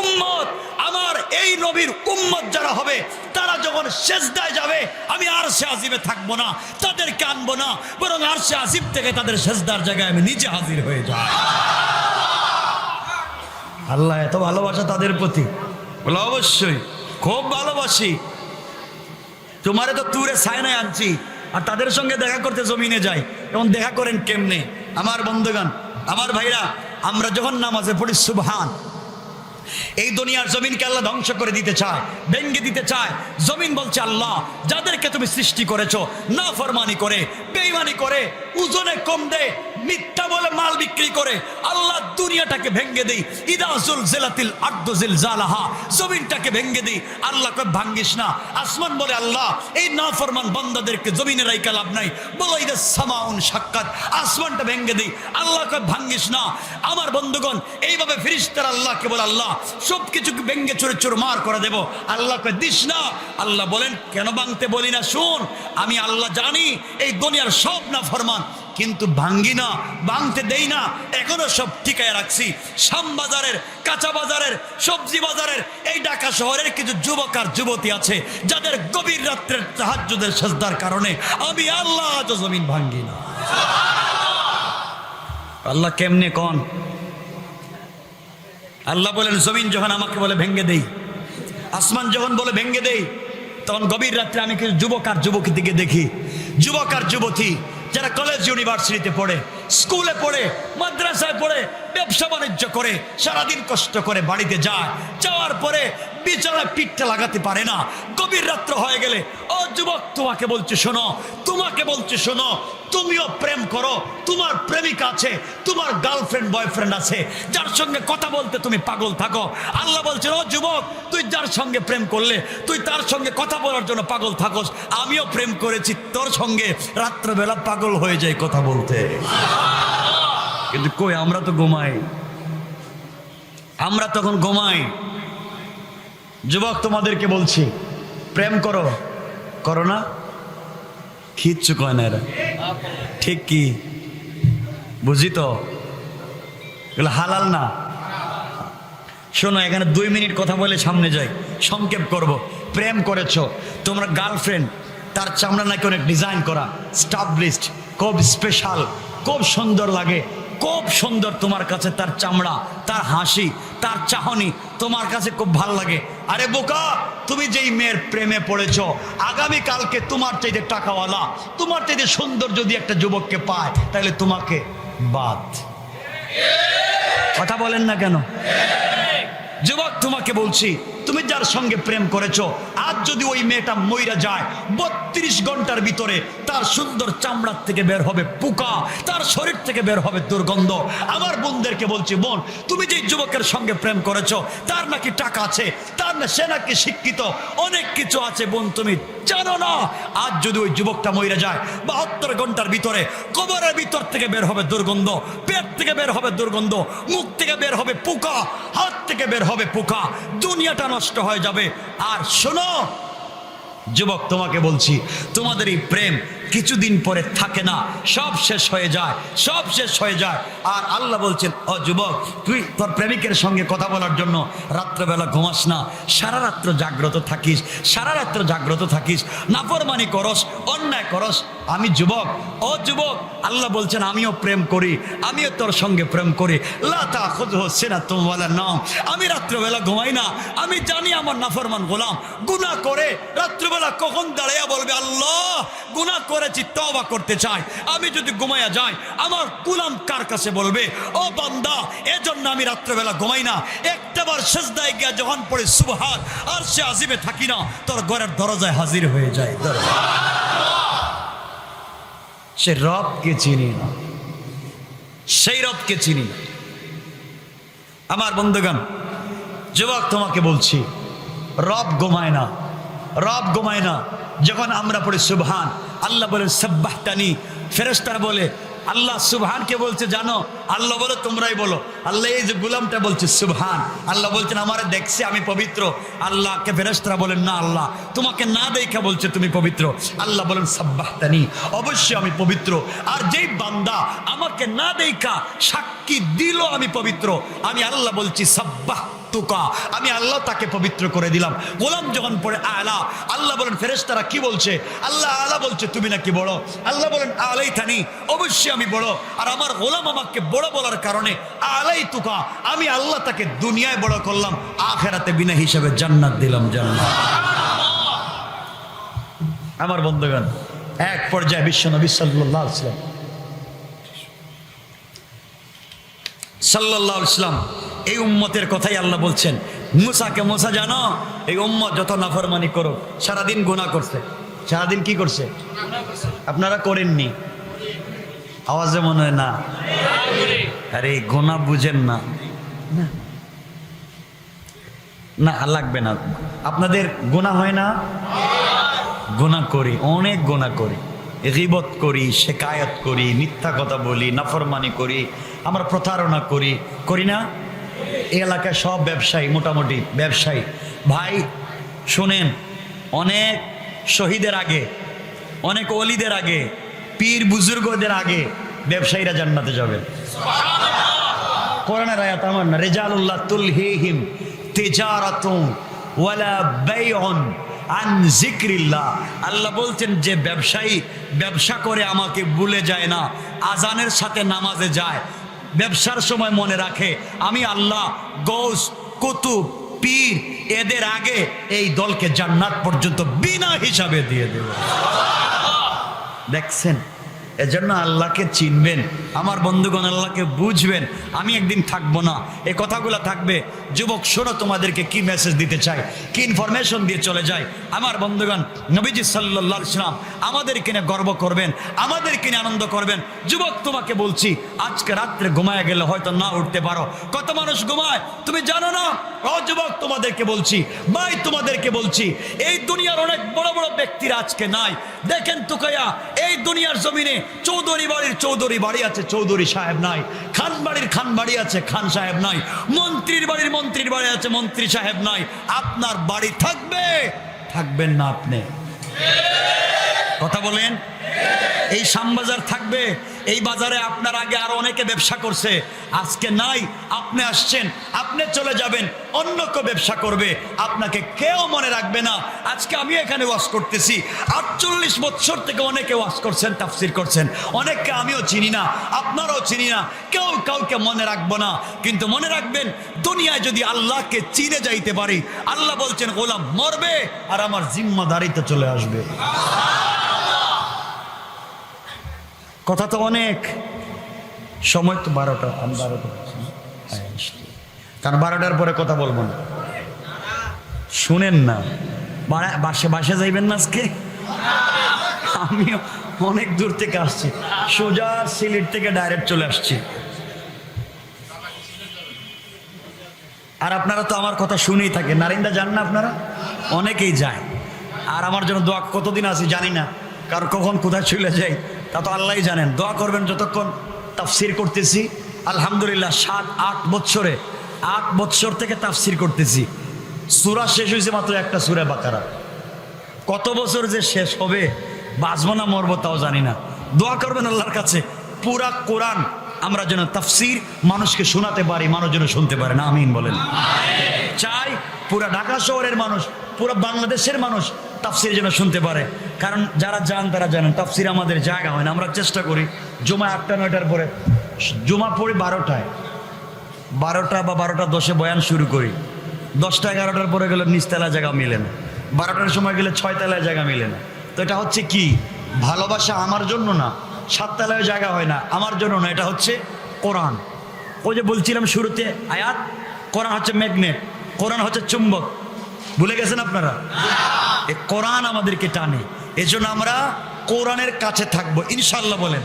উম্মত আমার এই নবীর উম্মত যারা হবে, তারা যখন সেজদায় যাবে আমি আরশে আজিমে থাকবো না, তাদেরকে আনবো না, বরং আরশে আজিম থেকে তাদের সেজদার জায়গায় আমি নিজে হাজির হয়ে যাই। আল্লাহ এত ভালোবাসা তাদের প্রতি, বলে অবশ্যই খুব ভালোবাসি। তোমারে তো তুরে ছায়নায় আনছি, আর তাদের সঙ্গে দেখা করতে জমিনে যাই, এবং দেখা করেন কেমনে? আমার বন্ধুগণ, আমার ভাইরা, আমরা যখন নামাজে পড়ি সুবহান, এই দুনিয়ার জমিনকে আল্লাহ ধ্বংস করে দিতে চায়, ভেঙ্গে দিতে চায়। জমিন বলছে আল্লাহ যাদেরকে তুমি সৃষ্টি করেছো নাফরমানি করে, বেঈমানি করে, ওজনে কম দে, মিথ্যা বলে মাল বিক্রি করে, আল্লাহ দুনিয়াটাকে ভেঙ্গে দেই। ইদা জুলজিলাতিল আরদু জিলজালাহা, জমিনটাকে ভেঙ্গে দেই। আল্লাহ কয় ভাঙ্গিস না। আসমান বলে আল্লাহ এই নাফরমান বান্দাদেরকে জমিনে রাইখা লাভ নাই, বলো ইদা সামাউন শাক্কাত, আসমানটা ভেঙ্গে দেই। আল্লাহ কয় ভাঙ্গিস না। আমার বন্ধুগণ, এইভাবে ফেরেশতারা আল্লাহকে বলে আল্লাহ সব কিছুকে ভেঙ্গে চুরে চুরমার করে দেব। আল্লাহ কয় দিস না। আল্লাহ বলেন কেন ভাঙতে বলি না? শুন, আমি আল্লাহ জানি এই দুনিয়ার সব না ফরমান, কিন্তু ভাঙ্গি না, ভাঙতে দেই না, এখনো সব টিকায় রাখছি। শ্যামবাজারের, কাঁচা বাজারের, সবজি বাজারের, এই ঢাকা শহরের কিছু যুবক আর যুবতী আছে যাদের গভীর রাত্রের তাহাজ্জুদের সিজদার কারণে আমি আল্লাহ আজ জমিন ভাঙ্গি না। আল্লাহ কেমনে কোন? আল্লাহ বলেন জমিন যখন আমাকে বলে ভেঙ্গে দেই, আসমান যখন বলে ভেঙ্গে দেই, তখন গভীর রাত্রে আমি কিছু যুবক আর যুবতী দিকে দেখি, যুবক আর যুবতী যারা কলেজ ইউনিভার্সিটিতে পড়ে, স্কুলে পড়ে, মাদ্রাসায় পড়ে, ব্যবসা বাণিজ্য করে, সারাদিন কষ্ট করে বাড়িতে যায়, যাওয়ার পরে বিছানায় পিঠটা লাগাতে পারে না। গভীর রাত্র হয়ে গেলে ও যুবক তোমাকে বলছে শোনো, তোমাকে বলছে শোনো, তুমিও প্রেম করো, তোমার প্রেমিকা আছে, তোমার গার্লফ্রেন্ড বয়ফ্রেন্ড আছে, যার সঙ্গে কথা বলতে তুমি পাগল থাকো। আল্লাহ বলছেন ও যুবক, তুই যার সঙ্গে প্রেম করলে, তুই তার সঙ্গে কথা বলার জন্য পাগল থাকোস, আমিও প্রেম করেছি তোর সঙ্গে, রাত্রবেলা পাগল হয়ে যায় কথা বলতে। কিন্তু কই, আমরা তো ঘুমাই, আমরা তখন ঘুমাই। যুবক তোমাদেরকে বলছি প্রেম করো, করো না? কিচ্ছু কয় না এরা, ঠিক কি? বুঝি তো, এগুলো হালাল না। শোনো, এখানে 2 মিনিট কথা বলে সামনে যাই, সংক্ষেপ করব। প্রেম করেছো, তোমরা গার্লফ্রেন্ড, তার চামড়া নাকি অনেক ডিজাইন করা, স্টাবলিশড, খুব স্পেশাল, খুব সুন্দর লাগে, খুব সুন্দর তোমার কাছে তার চামড়া, তার হাসি, তার চাহনি তোমার কাছে খুব ভালো লাগে। আরে বোকা, তুমি যেই মেয়ের প্রেমে পড়েছো, আগামী কালকে তোমার চাইতে টাকাওয়ালা, তোমার চাইতে সুন্দর যদি একটা যুবককে পায়, তাহলে তোমাকে বাদ। কথা বলেন না কেন? যুবক তোমাকে বলছি, তুমি যার সঙ্গে প্রেম করেছো, আজ যদি ওই মেয়েটা মইরা যায়, 32 ঘন্টার ভিতরে তার সুন্দর চামড়ার থেকে বের হবে পোকা, তার শরীর থেকে বের হবে দুর্গন্ধ। আমার বোনদেরকে বলছি, বোন তুমি যে যুবকের সঙ্গে প্রেম করেছো, তার নাকি টাকা আছে, তার না, সে নাকি শিক্ষিত, অনেক কিছু আছে, বোন তুমি জানো না, আজ যদি ওই যুবকটা মইরা যায় 72 ঘন্টার ভিতরে কবরের ভিতর থেকে বের হবে দুর্গন্ধ, পেট থেকে বের হবে দুর্গন্ধ, মুখ থেকে বের হবে পোকা, হাত থেকে বের হবে পোকা, দুনিয়াটা নষ্ট হয়ে যাবে। আর শোনো যুবক, তোমাকে বলছি, তোমাদের এই প্রেম কিছুদিন পরে থাকে না, সব শেষ হয়ে যায়, সব শেষ হয়ে যায়। আর আল্লাহ বলছেন ও যুবক, তুই তোর প্রেমিকের সঙ্গে কথা বলার জন্য রাত্রেবেলা ঘুমাস না, সারা রাত্র জাগ্রত থাকিস, সারা রাত্র জাগ্রত থাকিস, নাফরমানি করস, অন্যায় করস। আমি যুবক, ও যুবক, আল্লাহ বলছেন আমিও প্রেম করি, আমিও তোর সঙ্গে প্রেম করি। লা তাখুযহু সিনাতুন ওয়ালা নাওম, আমি রাত্রেবেলা ঘুমাই না, আমি জানি আমার নাফরমান গোলাম গুনাহ করে রাত্রেবেলা কখন দাঁড়াইয়া বলবে আল্লাহ গুনাহ করেছি, তওবা করতে চাই। আমি যদি ঘুমাইয়া যাই, আমার গোলাম কার কাছে বলবে ও বান্দা, এজন্য আমি রাত্রেবেলা ঘুমাই না, একটাবার সিজদায় গিয়া যখন পড়ে সুবহান, আর সে আজিমে থাকি না, তোর ঘরের দরজায় হাজির হয়ে যায়। সে রবকে চিনি না, সেই রবকে চিনি না। আমার বন্ধুগণ, যুবক তোমাকে বলছি, রব ঘুমায় না, রব ঘুমায় না। যখন আমরা পড়ি সুবহান, আল্লাহ বলে সাব্বাহতানি, ফেরেশতারা বলে আল্লাহ সুবহানকে বলছে জানো, আল্লাহ বলে তোমরাই বলো। আল্লাহ এই যে গোলামটা বলছে সুবহান, আল্লাহ বলছেন আমারে দেখছে আমি পবিত্র। আল্লাহকে ফেরেশতারা বলেন না, আল্লাহ তোমাকে না দেখা বলছে তুমি পবিত্র। আল্লাহ বলেন সাব্বাহতানি, অবশ্যই আমি পবিত্র। আর যেই বান্দা আমাকে না দেখা সাক্ষ্য সাক্ষী দিল আমি পবিত্র, আমি আল্লাহ বলছি সাব্বাহ তুকা, আমি আল্লাহ তাকে পবিত্র করে দিলাম। গোলাম যখন পড়ে আলা, আল্লাহ বলেন ফেরেশতারা কি বলছে? আল্লাহ আলা বলছে তুমি নাকি বড়। আল্লাহ বলেন আলাই থানি, অবশ্যই আমি বড়। আর আমার গোলাম আমাকে বড় বলার কারণে আলাই তুকা, আমি আল্লাহ তাকে দুনিয়ায় বড় করলাম, আখেরাতে বিনা হিসাবে জান্নাত দিলাম। জান্নাত। আমার বন্ধুগণ, এক পর্যায়ে বিশ্ব নবী সাল্লাল্লাহু আলাইহি ওয়াসাল্লাম এই উম্মতের কথাই আল্লাহ বলছেন। মুসাকে, মুসা জানো এই উম্মত যত নাফরমানি করো, সারাদিন গুনাহ করছে। সারাদিন কি করছে? আপনারা করেননি? আওয়াজে মনে হয় না। আরে গুনাহ বুঝেন না, না লাগবে না। আপনাদের গুনাহ হয় না? গুনাহ করি, অনেক গুনাহ করি, গীবত করি, শিকায়াত করি, মিথ্যা কথা বলি, নাফরমানি করি, আমরা প্রতারণা করি, করি না? এই এলাকায় সব ব্যবসায়ী, মোটামুটি ব্যবসায়ী ভাই শুনেন, অনেক শহীদের আগে, অনেক ওলিদের আগে, পীর বুজুর্গদের আগে ব্যবসায়ীরা জান্নাতে যাবে। কোরআনের আয়াত আমার না, রিজালুল্লাহ তুলহিহিম তিজারাতুন ওয়ালা বাইউন আন যিকরিল্লাহ। আল্লাহ বলছেন যে ব্যবসায়ী ব্যবসা করে আমাকে ভুলে যায় না, আজানের সাথে নামাজে যায়, ব্যবসার সময় মনে রাখে আমি আল্লাহ গৌস কুতুব পীর এদের আগে এই দলকে জান্নাত পর্যন্ত বিনা হিসাবে দিয়ে দেব। দেখছেন, এজন্য আল্লাহকে চিনবেন আমার বন্ধুগণ, আল্লাহকে বুঝবেন। আমি একদিন থাকবো না, এই কথাগুলো থাকবে। যুবক শোনো, তোমাদেরকে কি মেসেজ দিতে চাই, কি ইনফরমেশন দিয়ে চলে যায়। আমার বন্ধুগণ, নবীজি সাল্লাল্লাহু আলাইহি ওয়াসাল্লাম আমাদেরকে নিয়ে গর্ব করবেন, আমাদেরকে নিয়ে আনন্দ করবেন। যুবক তোমাকে বলছি, আজকে রাত্রে ঘুমায় গেলে হয়তো না উঠতে পারো। কত মানুষ ঘুমায় তুমি জানো না? ও যুবক তোমাদেরকে বলছি, ভাই তোমাদেরকে বলছি, এই দুনিয়ার অনেক বড় বড় ব্যক্তিরা আজকে নাই। দেখেন তুকাইয়া, এই দুনিয়ার জমিনে চৌধুরী বাড়ির চৌধুরী বাড়ি আছে, চৌধুরী সাহেব নাই। খান বাড়ির খান বাড়ি আছে, খান সাহেব নাই। মন্ত্রীর বাড়ির মন্ত্রীর বাড়ি আছে, মন্ত্রী সাহেব নাই। আপনার বাড়ি থাকবে, থাকবেন না আপনি? কথা বলেন। এই শ্যামবাজার থাকবে, এই বাজারে আপনার আগে আরো অনেকে ব্যবসা করছে, আজকে নাই। আপনি আসছেন, আপনি চলে যাবেন, অন্য কেউ ব্যবসা করবে, আপনাকে কেউ মনে রাখবে না। আজকে আমি এখানে ওয়াজ করতেছি, 48 বছর থেকে অনেকে ওয়াজ করছেন, তাফসির করছেন, অনেককে আমিও চিনি না, আপনারাও চিনি না, কেউ কাউকে মনে রাখবো না। কিন্তু মনে রাখবেন, দুনিয়ায় যদি আল্লাহকে চিনে যাইতে পারি, আল্লাহ বলছেন গোলাম মরবে আর আমার জিম্মাদারিতে চলে আসবে। কথা তো অনেক, সময় তো 12টা, আমি 12টা, কারণ 12টার পরে কথা বলবো না। শুনেন না, বাসে যাইবেন না আজকে? আমি অনেক দূর থেকে আসছি, সোজা সিলেট থেকে ডাইরেক্ট চলে আসছি। আর আপনারা তো আমার কথা শুনেই থাকেন। নারিন্দা যান না আপনারা? অনেকেই যায়। আর আমার জন্য দোয়া, কতদিন আছি জানি না, কারণ কখন কোথায় চলে যাই তা তো আল্লাহই জানেন। দোয়া করবেন যতক্ষণ তাফসির করতেছি। আলহামদুলিল্লাহ 7-8 বছরে, 8 বছর থেকে তাফসির করতেছি। সূরা শেষ হয়েছে মাত্র একটা, সূরা বাকারা। কত বছর যে শেষ হবে, বাঁচবো না মরবো তাও জানি না। দোয়া করবেন আল্লাহর কাছে পুরা কোরআন আমরা যেন তাফসির মানুষকে শোনাতে পারি, মানুষ যেন শুনতে পারে না। আমিন বলেন। চাই পুরা ঢাকা শহরের মানুষ, পুরো বাংলাদেশের মানুষ তাফসির যেন শুনতে পারে। কারণ যারা যান তারা জানেন তাফসির আমাদের জায়গা হয় না। আমরা চেষ্টা করি জুমা 8টা-9টার পরে, জুমা পড়ি 12টায়, 12টা বা 12টা 10-এ বয়ান শুরু করি। 10টা-11টার পরে গেলে নিচতলা জায়গা মিলে না, 12টার সময় গেলে 6তলায় জায়গা মিলে না। তো এটা হচ্ছে কি ভালোবাসা আমার জন্য না, 7তলায় জায়গা হয় না আমার জন্য না, এটা হচ্ছে কোরআন। ওই যে বলছিলাম শুরুতে আয়াত, কোরআন হচ্ছে ম্যাগনেট, কোরআন হচ্ছে চুম্বক। ভুলে গেছেন আপনারা? এই কোরআন আমাদেরকে টানে, এজন্য আমরা কোরআনের কাছে থাকবো ইনশাআল্লাহ। বলেন।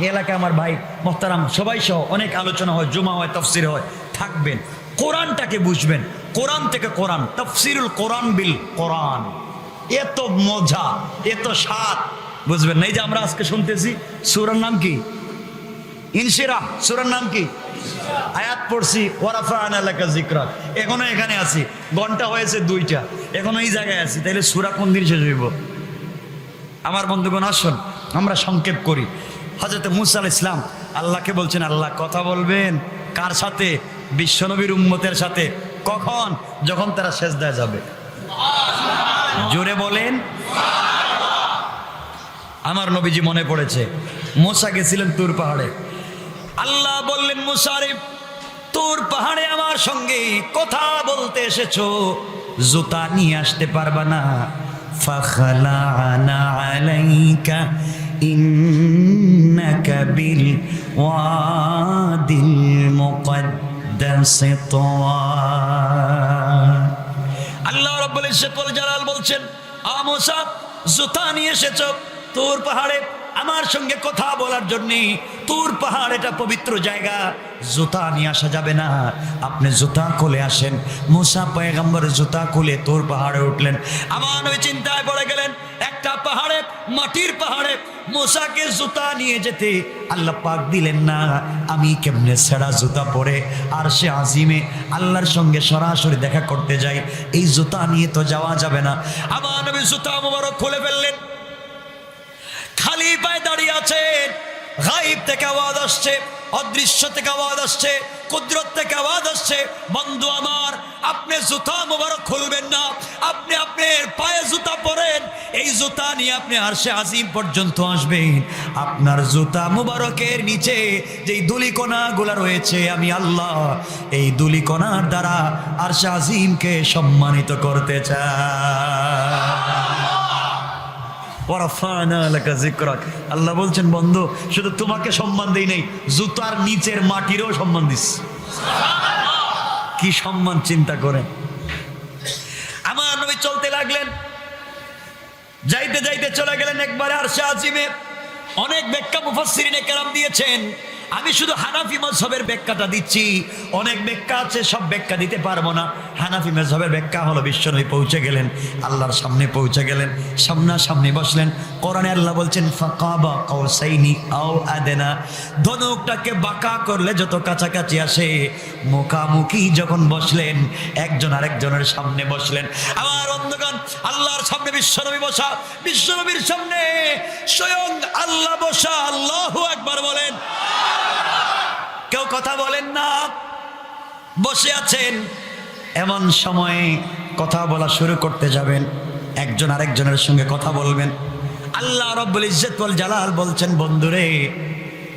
এই এলাকায় আমার ভাই মোহতারাম সবাই সহ অনেক আলোচনা হয়, জুমা হয়, তাফসির হয়। থাকবেন, কোরআনটাকে বুঝবেন, কোরআন থেকে কোরআন, তাফসিরুল কোরআন বিল কোরআন। এত মজা, এত স্বাদ বুঝবেন না। এই যে আমরা আজকে শুনতেছি, সূরার নাম কি? ইনশিরাহ। সূরার নাম কি? আয়াত পড়ছি ওয়ারাফা'না লাকা যিকরাক। এখনো এখানে আছি, ঘন্টা হয়েছে 2টা, এখনো এই জায়গায় আছি। তাইলে সূরা কোন দিন শেষ হইব? আমার বন্ধুগণ আসুন আমরা সংক্ষেপ করি। হযরত মূসা আলাইহিস সালাম আল্লাহকে বলছেন, আল্লাহ কথা বলবেন কার সাথে? বিশ্বনবীর উম্মতের সাথে। কখন? যখন তারা সেজদায় যাবে। জোরে বলেন। আমার নবীজি মনে পড়েছে, মুসা গেছিলেন তুর পাহাড়ে। আল্লাহ বললেন, মুসা রে, তুর পাহাড়ে আমার সঙ্গে কথা বলতে এসেছো, জুতা নিয়ে আসতে পারবা না। ফাখলা'না আলাইকা ইন্নাকা বিল ওয়াদিল মুকদ্দাস তুওয়া। আল্লাহ রাব্বুল ইজ্জত ওয়াল জালাল বলছেন, মুসা, জুতা নিয়ে এসেছো তুর পাহাড়ে আমার সঙ্গে কথা বলার জন্য। তুর পাহাড় এটা পবিত্র জায়গা, জুতা নিয়ে আসা যাবে না, আপনি জুতা খুলে আসেন। মুসা পয়গম্বর জুতা খুলে তুর পাহাড়ে উঠলেন। আমার নবী চিন্তায় পড়ে গেলেন, একটা পাহাড়ে, মাটির পাহাড়ে মুসাকে জুতা নিয়ে যেতে আল্লাহ পাক দিলেন না, আমি কেমনে ছেঁড়া জুতা পরে আর সে আজিমে আল্লাহর সঙ্গে সরাসরি দেখা করতে যাই? এই জুতা নিয়ে তো যাওয়া যাবে না। আমার নবী জুতা মুবারক খুলে ফেললেন, খালি পায়ে দাঁড়িয়ে আছেন। গায়েব থেকে আওয়াজ আসছে, অদৃশ্য থেকে আওয়াজ আসছে, কুদরত থেকে আওয়াজ আসছে, বন্ধু আমার, আপনি জুতা মুবারক খুলবেন না, আপনি আপনার পায়ে জুতা পরেন, এই জুতা নিয়ে আপনি আরশে আজিম পর্যন্ত আসবেন। আপনার জুতা মুবারকের নিচে যেই ধূলিকণাগুলো রয়েছে, আমি আল্লাহ এই ধূলিকণার দ্বারা আরশে আজিমকে সম্মানিত করতে চাই। আল্লাহ বলছেন, বন্ধু, শুধু তোমাকে সম্মান দেই নাই, জুতার নিচের মাটিরও সম্মান দিস। কি সম্মান চিন্তা করেন। আমার নবী চলতে লাগলেন, যাইতে যাইতে চলে গেলেন একবারে আরশে আজিমে। অনেক ব্যাখ্যা মুফাসসিরিনে কেরাম দিয়েছেন, আমি শুধু হানাফি মাযহাবের ব্যাখ্যাটা দিচ্ছি, অনেক ব্যাখ্যা আছে, সব ব্যাখ্যা দিতে পারবো না। হানাফি মাযহাবের ব্যাখ্যা হলো, বিশ্বনবী পৌঁছে গেলেন, আল্লাহর সামনে পৌঁছে গেলেন, সামনাসামনি বসলেন। কোরআনে আল্লাহ বলছেন, ফাকাবা কাউসাইনি আও আদনা, ধনুকটাকে বাঁকা করলে যত কাছাকাছি আসে, মুখামুখি যখন বসলেন, একজন আরেকজনের সামনে বসলেন। আমার বন্ধুগণ, আল্লাহর সামনে বিশ্বনবী বসা, বিশ্বনবীর সামনে স্বয়ং আল্লাহ বসা। আল্লাহু আকবার বলেন। কেউ কথা বলেন না, বসে আছেন। এমন সময়ে কথা বলা শুরু করতে যাবেন, একজন আরেকজনের সঙ্গে কথা বলবেন। আল্লাহ রাব্বুল ইজ্জত ওয়াল জালাল বলছেন, বন্ধুরে,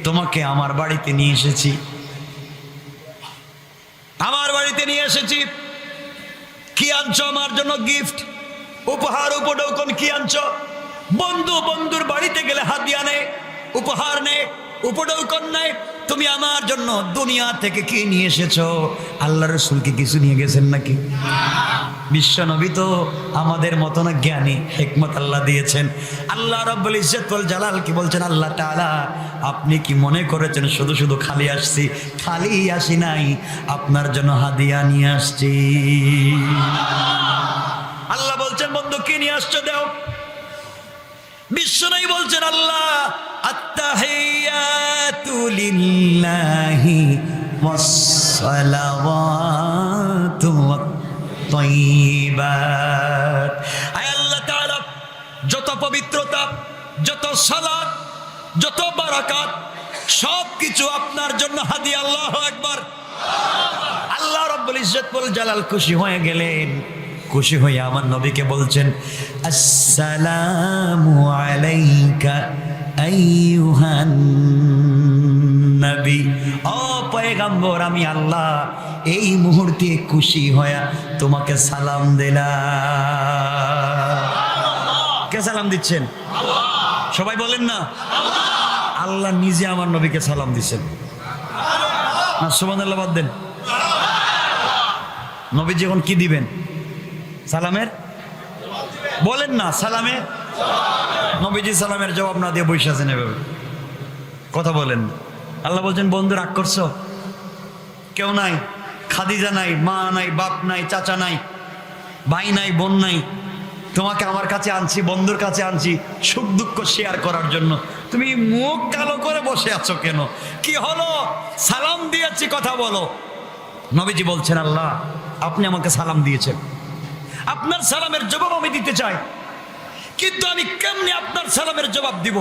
তোমাকে আমার বাড়িতে নিয়ে এসেছি, আমার বাড়িতে নিয়ে এসেছি। কি আনছো আমার জন্য? গিফট, উপহার, উপঢৌকন কি আনছো? বন্ধু বন্ধুর বাড়িতে গেলে হাদিয়া নেয়, উপহার নেয়, উপঢৌকন নেয়। তুমি আমার জন্য দুনিয়া থেকে কি নিয়ে এসেছো? আল্লাহ রাসূল কি কিছু নিয়ে গেছেন নাকি? বিশ্ব নবী তো আমাদের মতো না, জ্ঞানী, হিকমত আল্লাহ দিয়েছেন। আল্লাহ রাব্বুল ইজ্জত ওয়াল জালাল কি বলছেন? আল্লাহ তাআলা, আপনি কি মনে করেছেন শুধু শুধু খালি আসছি? খালি আসি নাই, আপনার জন্য হাদিয়া নিয়ে আসছি। আল্লাহ বলছেন, বন্ধু কি নিয়ে আসছো দাও। বিশ্বনবী বলছেন, আল্লাহ, আত্তাহিয়াতু লিল্লাহি ওয়াসসালাওয়াতু ওয়াত-তাইয়্যিবাত। আয় আল্লাহ তাআলা, যত পবিত্রতা, যত সালাত, যত বারাকাত, সব কিছু আপনার জন্য হাদিয়া। আল্লাহু আকবার। আল্লাহ রাব্বুল ইজ্জত ওয়াল জালাল খুশি হয়ে গেলেন। খুশি হয়ে আমার নবীকে বলছেন, আসসালামু আলাইকা আইয়ুহান নবী। ও পয়গম্বর, আমি আল্লাহ এই মুহূর্তে খুশি হয়ে তোমাকে সালাম দিলাম। কে সালাম দিচ্ছেন? সবাই বলেন না। আল্লাহ নিজে আমার নবীকে সালাম দিচ্ছেন। সুবহানাল্লাহ বাদ দেন। নবী যখন কি দিবেন? সালামের বলেন না, সালামের। নবীজি সালামের জবাব না দিয়ে বসে আছেন এভাবে, কথা বলেন। আল্লাহ বলছেন, বন্ধু রাগ করছো? কেউ নাই, খাদিজা নাই, মা নাই, বাপ নাই, চাচা নাই, ভাই নাই, বোন নাই, তোমাকে আমার কাছে আনছি, বন্ধুর কাছে আনছি সুখ দুঃখ শেয়ার করার জন্য। তুমি মুখ কালো করে বসে আছো কেন? কি হলো? সালাম দিয়েছি, কথা বলো। নবীজি বলছেন, আল্লাহ, আপনি আমাকে সালাম দিয়েছেন, আপনার সালামের জবাব আমি দিতে চাই, কিন্তু আমি কেমনে আপনার সালামের জবাব দিব?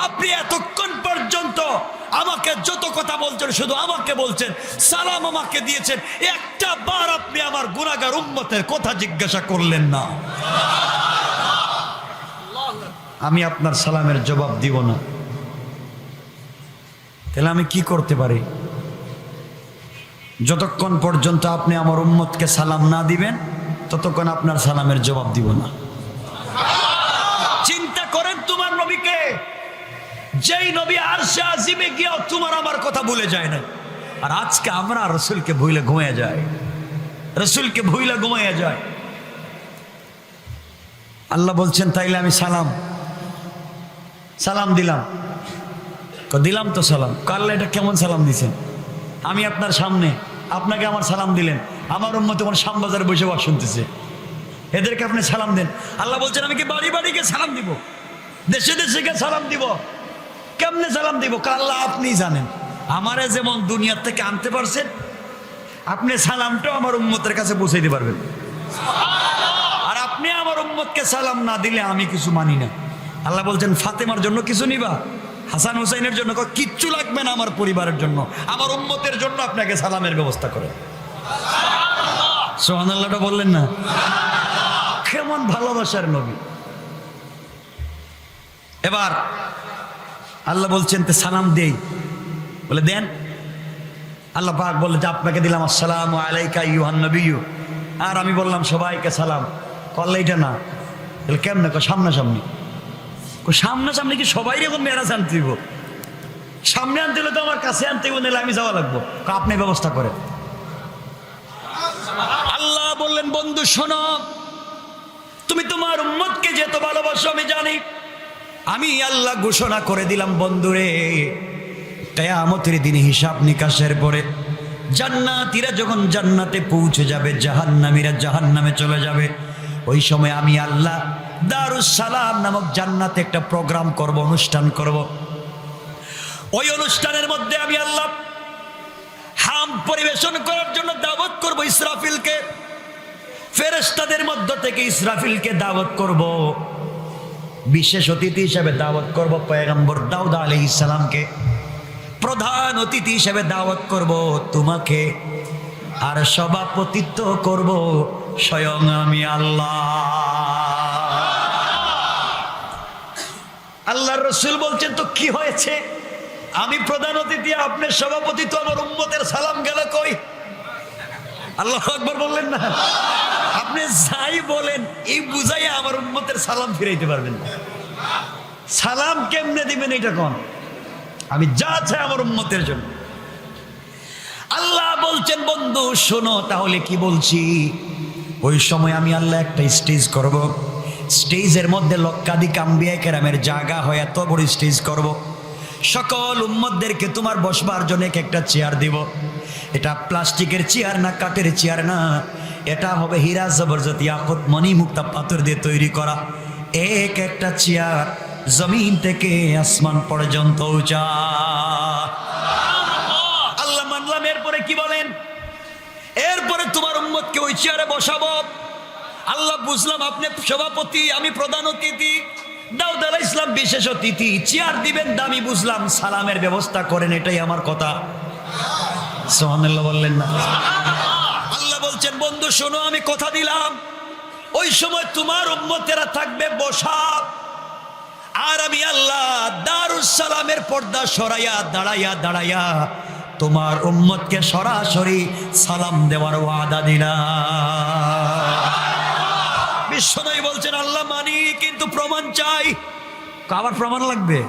আপনি এতক্ষণ পর্যন্ত আমাকে যত কথা বলছেন শুধু আমাকে বলছেন, সালাম আমাকে দিয়েছেন, একটা বার আপনি আমার গুনাহগার উম্মতের কথা জিজ্ঞাসা করলেন না। আমি আপনার সালামের জবাব দিব না, তাহলে আমি কি করতে পারি? যতক্ষণ পর্যন্ত আপনি আমার উম্মতকে সালাম না দিবেন ততক্ষণ আপনার সালামের জবাব দিব না। চিন্তা করেন তোমার নবীকে, যেই নবী আরশে আজিমে গিয়েও তোমার আমার কথা ভুলে যায় না, আর আজকে আমরা রসুলকে ভুলে ঘুমিয়ে যাই, রসুলকে ভুলে ঘুমিয়ে যায়। আল্লাহ বলছেন তাইলে আমি সালাম দিলাম। দিলাম তো সালাম। আল্লাহ এটা কেমন সালাম দিছেন? আমি আপনার সামনে, আপনাকে আমার সালাম দিলেন, আমার উম্মত তোমার শ্যামবাজারে বসে বাস শুনতেছে, এদেরকে আপনি সালাম দেন। আল্লাহ বলছেন আমি কি বাড়ি বাড়ি গিয়ে সালাম দিব, দেশে দেশে গিয়ে সালাম দিব? কেমনে সালাম দিব? আল্লাহ আপনি জানেন। আমারে যেমন দুনিয়ার থেকে আনতে পারছেন, আপনি সালামটাও আমার উম্মতের কাছে পৌঁছে দিতে পারবেন। আর আপনি আমার উম্মতকে সালাম না দিলে আমি কিছু মানি না। আল্লাহ বলছেন ফাতেমার জন্য কিছু নিবা, হাসান হুসাইনের জন্য কিচ্ছু লাগবে না, আমার পরিবারের জন্য, আমার উম্মতের জন্য আপনাকে সালামের ব্যবস্থা করে। সুবহানাল্লাহটা বললেন না? কেমন ভালোবাসার নবী। এবার আল্লাহ বলছেন তে সালাম দেই, বলে দেন। আল্লাহ পাক বললেন যে আপনাকে দিলাম আসসালামু আলাইকা আইয়ুহান নবিয়্যু, আর আমি বললাম সবাইকে সালাম। করলে এটা না, তাহলে কেমনে? সামনাসামনি। সামনাসামনি কি সবাই এরকম মেরাজ আনতে দিব? সামনে আনতে হলে তো আমার কাছে আনতে হবে, নাহলে আমি যাওয়া লাগবো। আপনি ব্যবস্থা করেন। আল্লাহ বললেন বন্ধু শোনো, তুমি তোমার উম্মতকে যেত ভালোবাসো আমি জানি। আমি আল্লাহ ঘোষণা করে দিলাম বন্ধুরে, কিয়ামতের দিনে হিসাব নিকাশের পরে জান্নাতীরা যখন জান্নাতে পৌঁছে যাবে, জাহান্নামীরা জাহান্নামে চলে যাবে, ওই সময় আমি আল্লাহ দারুস সালাম নামক জান্নাতে একটা প্রোগ্রাম করব, অনুষ্ঠান করব। ওই অনুষ্ঠানের মধ্যে আমি আল্লাহ হাম পরিবেশন করার জন্য দাওয়াত করব ইসরাফিলকে। ফেরেশতাদের মধ্য থেকে ইসরাফিলকে দাওয়াত করব, বিশেষ অতিথি হিসেবে দাওয়াত করব পয়গম্বর দাউদ আলাইহিস সালামকে, প্রধান অতিথি হিসেবে দাওয়াত করব তোমাকে, আর সভাপতিত্ব করব স্বয়ং আমি আল্লাহ। আল্লাহর রাসূল বলছেন তো কি হয়েছে? আমি প্রধান অতিথি, আপনি সভাপতি, তো আমার উম্মতের সালাম গেল কই? আল্লাহু আকবার বললেন না? আপনি যাই বলেন এই বুঝাইয়া আমার উম্মতের সালাম ফিরাইতে পারবেন না। সালাম কেমনে দিবেন এটা কোন? আমি যা চাই আমার উম্মতের জন্য। আল্লাহ বলছেন বন্ধু শোনো তাহলে কি বলছি। ওই সময় আমি আল্লাহ একটা স্টেজ করব, স্টেজের মধ্যে লক্ষাধিক আম্বিয়া কেরামের জায়গা হয়, এত বড় স্টেজ করব। সকল উম্মতদেরকে তোমার বসবার জন্য একটা চেয়ার দিব। এটা প্লাস্টিকের চেয়ার না, কাঠের চেয়ার না, এটা হবে হীরা জবরদস্ত ইয়াকুত মণি মুক্তা পাথর দিয়ে তৈরি করা এক একটা চেয়ার, জমিন থেকে আসমান পর্যন্ত উঁচা। আল্লাহ মানলাম। এরপরে কি বলেন? এরপরে তোমার উম্মতকে ওই চেয়ারে বসাবো। আল্লাহ বুঝলাম আপনি সভাপতি, আমি প্রধান অতিথি, দাউদ আলাইহিস সালাম বিশেষ অতিথি, চেয়ার দিবেন দামি, বুঝলাম। সালামের ব্যবস্থা করেন, এটাই আমার কথা। সুবহানাল্লাহ বললেন না? আল্লাহ বলছেন বন্ধু শোনো, আমি কথা দিলাম ওই সময় তোমার উম্মতেরা থাকবে বসা, আর আমি আল্লাহ দারুস সালামের পর্দা সরাইয়া দাঁড়াইয়া তোমার উম্মতকে সরাসরি সালাম দেওয়ার ওয়াদা দিলাম। বিশ্বনবী বলছেন আল্লাহ মানি, কিন্তু প্রমাণ চাই। আবার প্রমাণ লাগবে?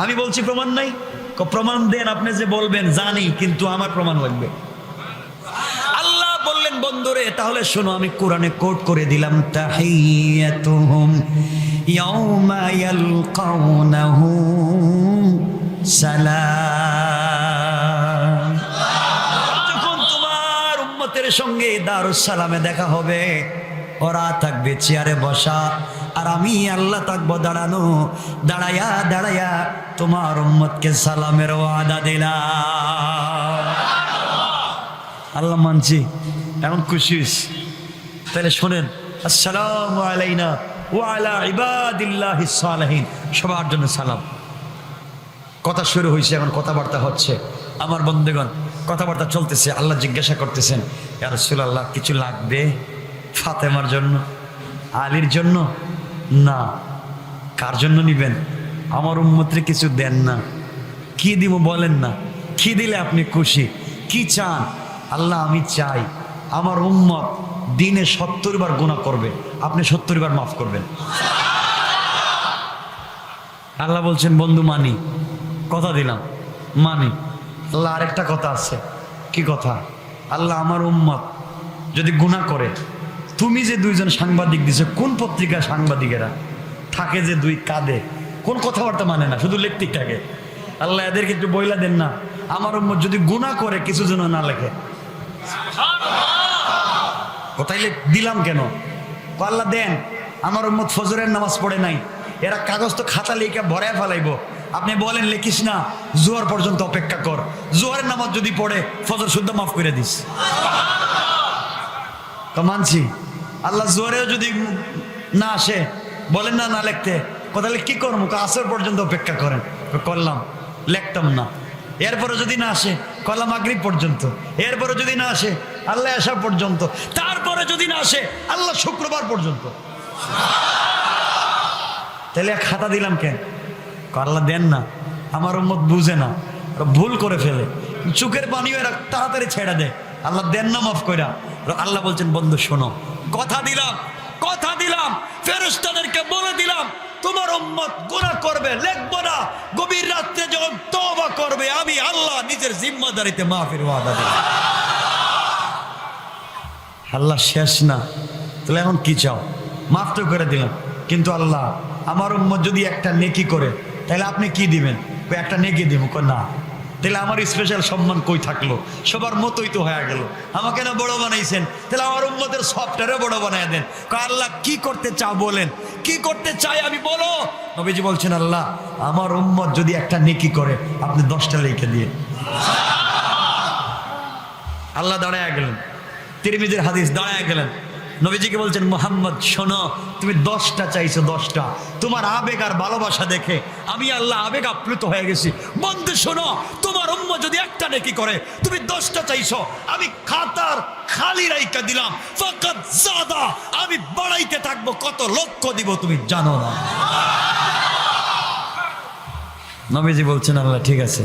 আমি বলছি প্রমাণ নাই। প্রমাণ দেন, আপনি যে বলবেন জানি, কিন্তু আমার প্রমাণ লাগবে। আল্লাহ বললেন বন্ধুরে তাহলে শোনো, আমি কোরআনে কোট করে দিলাম, তাহিয়াতুহুম ইয়াউমা ইয়ালকাউনাহু সালাম। যখন তোমার উম্মতের সঙ্গে দারুস সালামে দেখা হবে, ওরা থাকবে চেয়ারে বসা, আর আমি আল্লাহ থাকবো দাঁড়ানো। দাঁড়াইয়া তোমার উম্মতকে সালামের ওয়াদা দিলাম। আল্লাহ মানছি, এমন খুশি। তাহলে শোনেন, আসসালামু আলাইনা ওয়া আলা ইবাদিল্লাহিস সালিহিন, সবার জন্য সালাম। কথা শুরু হয়েছে, এখন কথাবার্তা হচ্ছে। আমার বন্ধুগণ, কথাবার্তা চলতেছে। আল্লাহ জিজ্ঞাসা করতেছেন, ইয়া রাসূলুল্লাহ কিছু লাগবে? ফাতেমার জন্য, আলীর জন্য? না। কার জন্য নিবেন? আমার উম্মতরে কিছু দেন না। কি দিব বলেন না, কি দিলে আপনি খুশি? কি চান? আল্লাহ আমি চাই আমার উম্মত দিনে 70 বার গুনাহ করবে, আপনি 70 বার মাফ করবেন। আল্লাহ বলছেন বন্ধু মানি, কথা দিলাম, মানি। আল্লাহ আরেকটা কথা আছে। কি কথা? আল্লাহ আমার উম্মত যদি গুনাহ করে, তুমি যে দুইজন সাংবাদিক দিছো, কোন পত্রিকা সাংবাদিকেরা থাকে যে দুই কাঁদে, কোন কথাবার্তা মানে না, শুধু লিখতেই থাকে। আল্লাহ এদেরকে একটু বইলা দেন না, আমার উম্মত যদি গুনাহ করে কিছু যেন না লেখে। কোথায় দিলাম কেন? আল্লাহ দেন, আমার উম্মত ফজরের নামাজ পড়ে নাই, এরা কাগজ তো খাতা লিখে ভরায় ফেলাইবো। আপনি বলেন লিখিস না, জোহর পর্যন্ত অপেক্ষা কর, জোহরের নামাজ যদি পড়ে ফজর শুদ্ধ মাফ করে দিস। তো মানছি। আল্লাহ জোহরেও যদি না আসে, বলেন না না লিখতে, কোথায় কি করবো? আসর পর্যন্ত অপেক্ষা করেন। করলাম, লিখতাম না। এরপরে যদি না আসে, কলা মাগরিব পর্যন্ত। এরপরে যদি না আসে, আল্লাহ আসা পর্যন্ত। তারপরে যদি না আসে, আল্লাহ শুক্রবার পর্যন্ত। তাহলে খাতা দিলাম কেন? আল্লাহ দেন না, আমার উম্মত বুঝে না, ভুল করে ফেলে, চোখের পানিও এরা তাড়াতাড়ি ছেড়ে দেয়। আল্লাহ দেন না মাফ কইরা। আল্লাহ বলছেন বন্ধু শোনো, কথা দিলাম, কথা দিলাম, ফেরেশতাদেরকে বলে দিলাম তোমার উম্মত গুনাহ করবে, লিখবো না। গভীর রাত্রে যখন তওবা করবে, আমি আল্লাহ নিজের জিম্মাদারিতে মাফের ওয়াদা দিলাম। আল্লাহ শেষ না, তাহলে এখন কি চাও? মাফ তো করে দিলাম, কিন্তু আল্লাহ আমার উম্মত যদি একটা নেকি করে, তাহলে আপনি কি দিবেন? একটা নেকি দিব। না, তাহলে আমার স্পেশাল সম্মান কই থাকলো? সবার মতোই তো হয়ে গেল। আমাকে না বড় বানাইছেন, তাহলে আমার উম্মতের সফটওয়্যারও বড় বানাই দেন। আল্লাহ কি করতে চাও বলেন, কি করতে চাই আমি বলো। নবীজি বলছেন আল্লাহ আমার উম্মত যদি একটা নেকি করে, আপনি 10টা লিখে দিয়ে। আল্লাহ দাঁড়ায় গেলেন, তিরমিজির হাদিস, দাঁড়ায় গেলেন। নবীজিকে বলছেন মুহাম্মদ শোনো, তুমি 10টা চাইছো, 10টা। তোমার আবেগ আর ভালোবাসা দেখে আমি আল্লাহ আবেগ আপ্লুত হয়ে গেছি। বন্ধু শোনো, তোমার উম্মত যদি একটা নেকি করে, তুমি 10টা চাইছো, আমি খাতার খালি রাইখা দিলাম। ফাকাত জাদা, আমি বাড়াইতে থাকবো, কত লক্ষ দিব তুমি জানো না। নবীজি বলছেন আল্লাহ ঠিক আছে,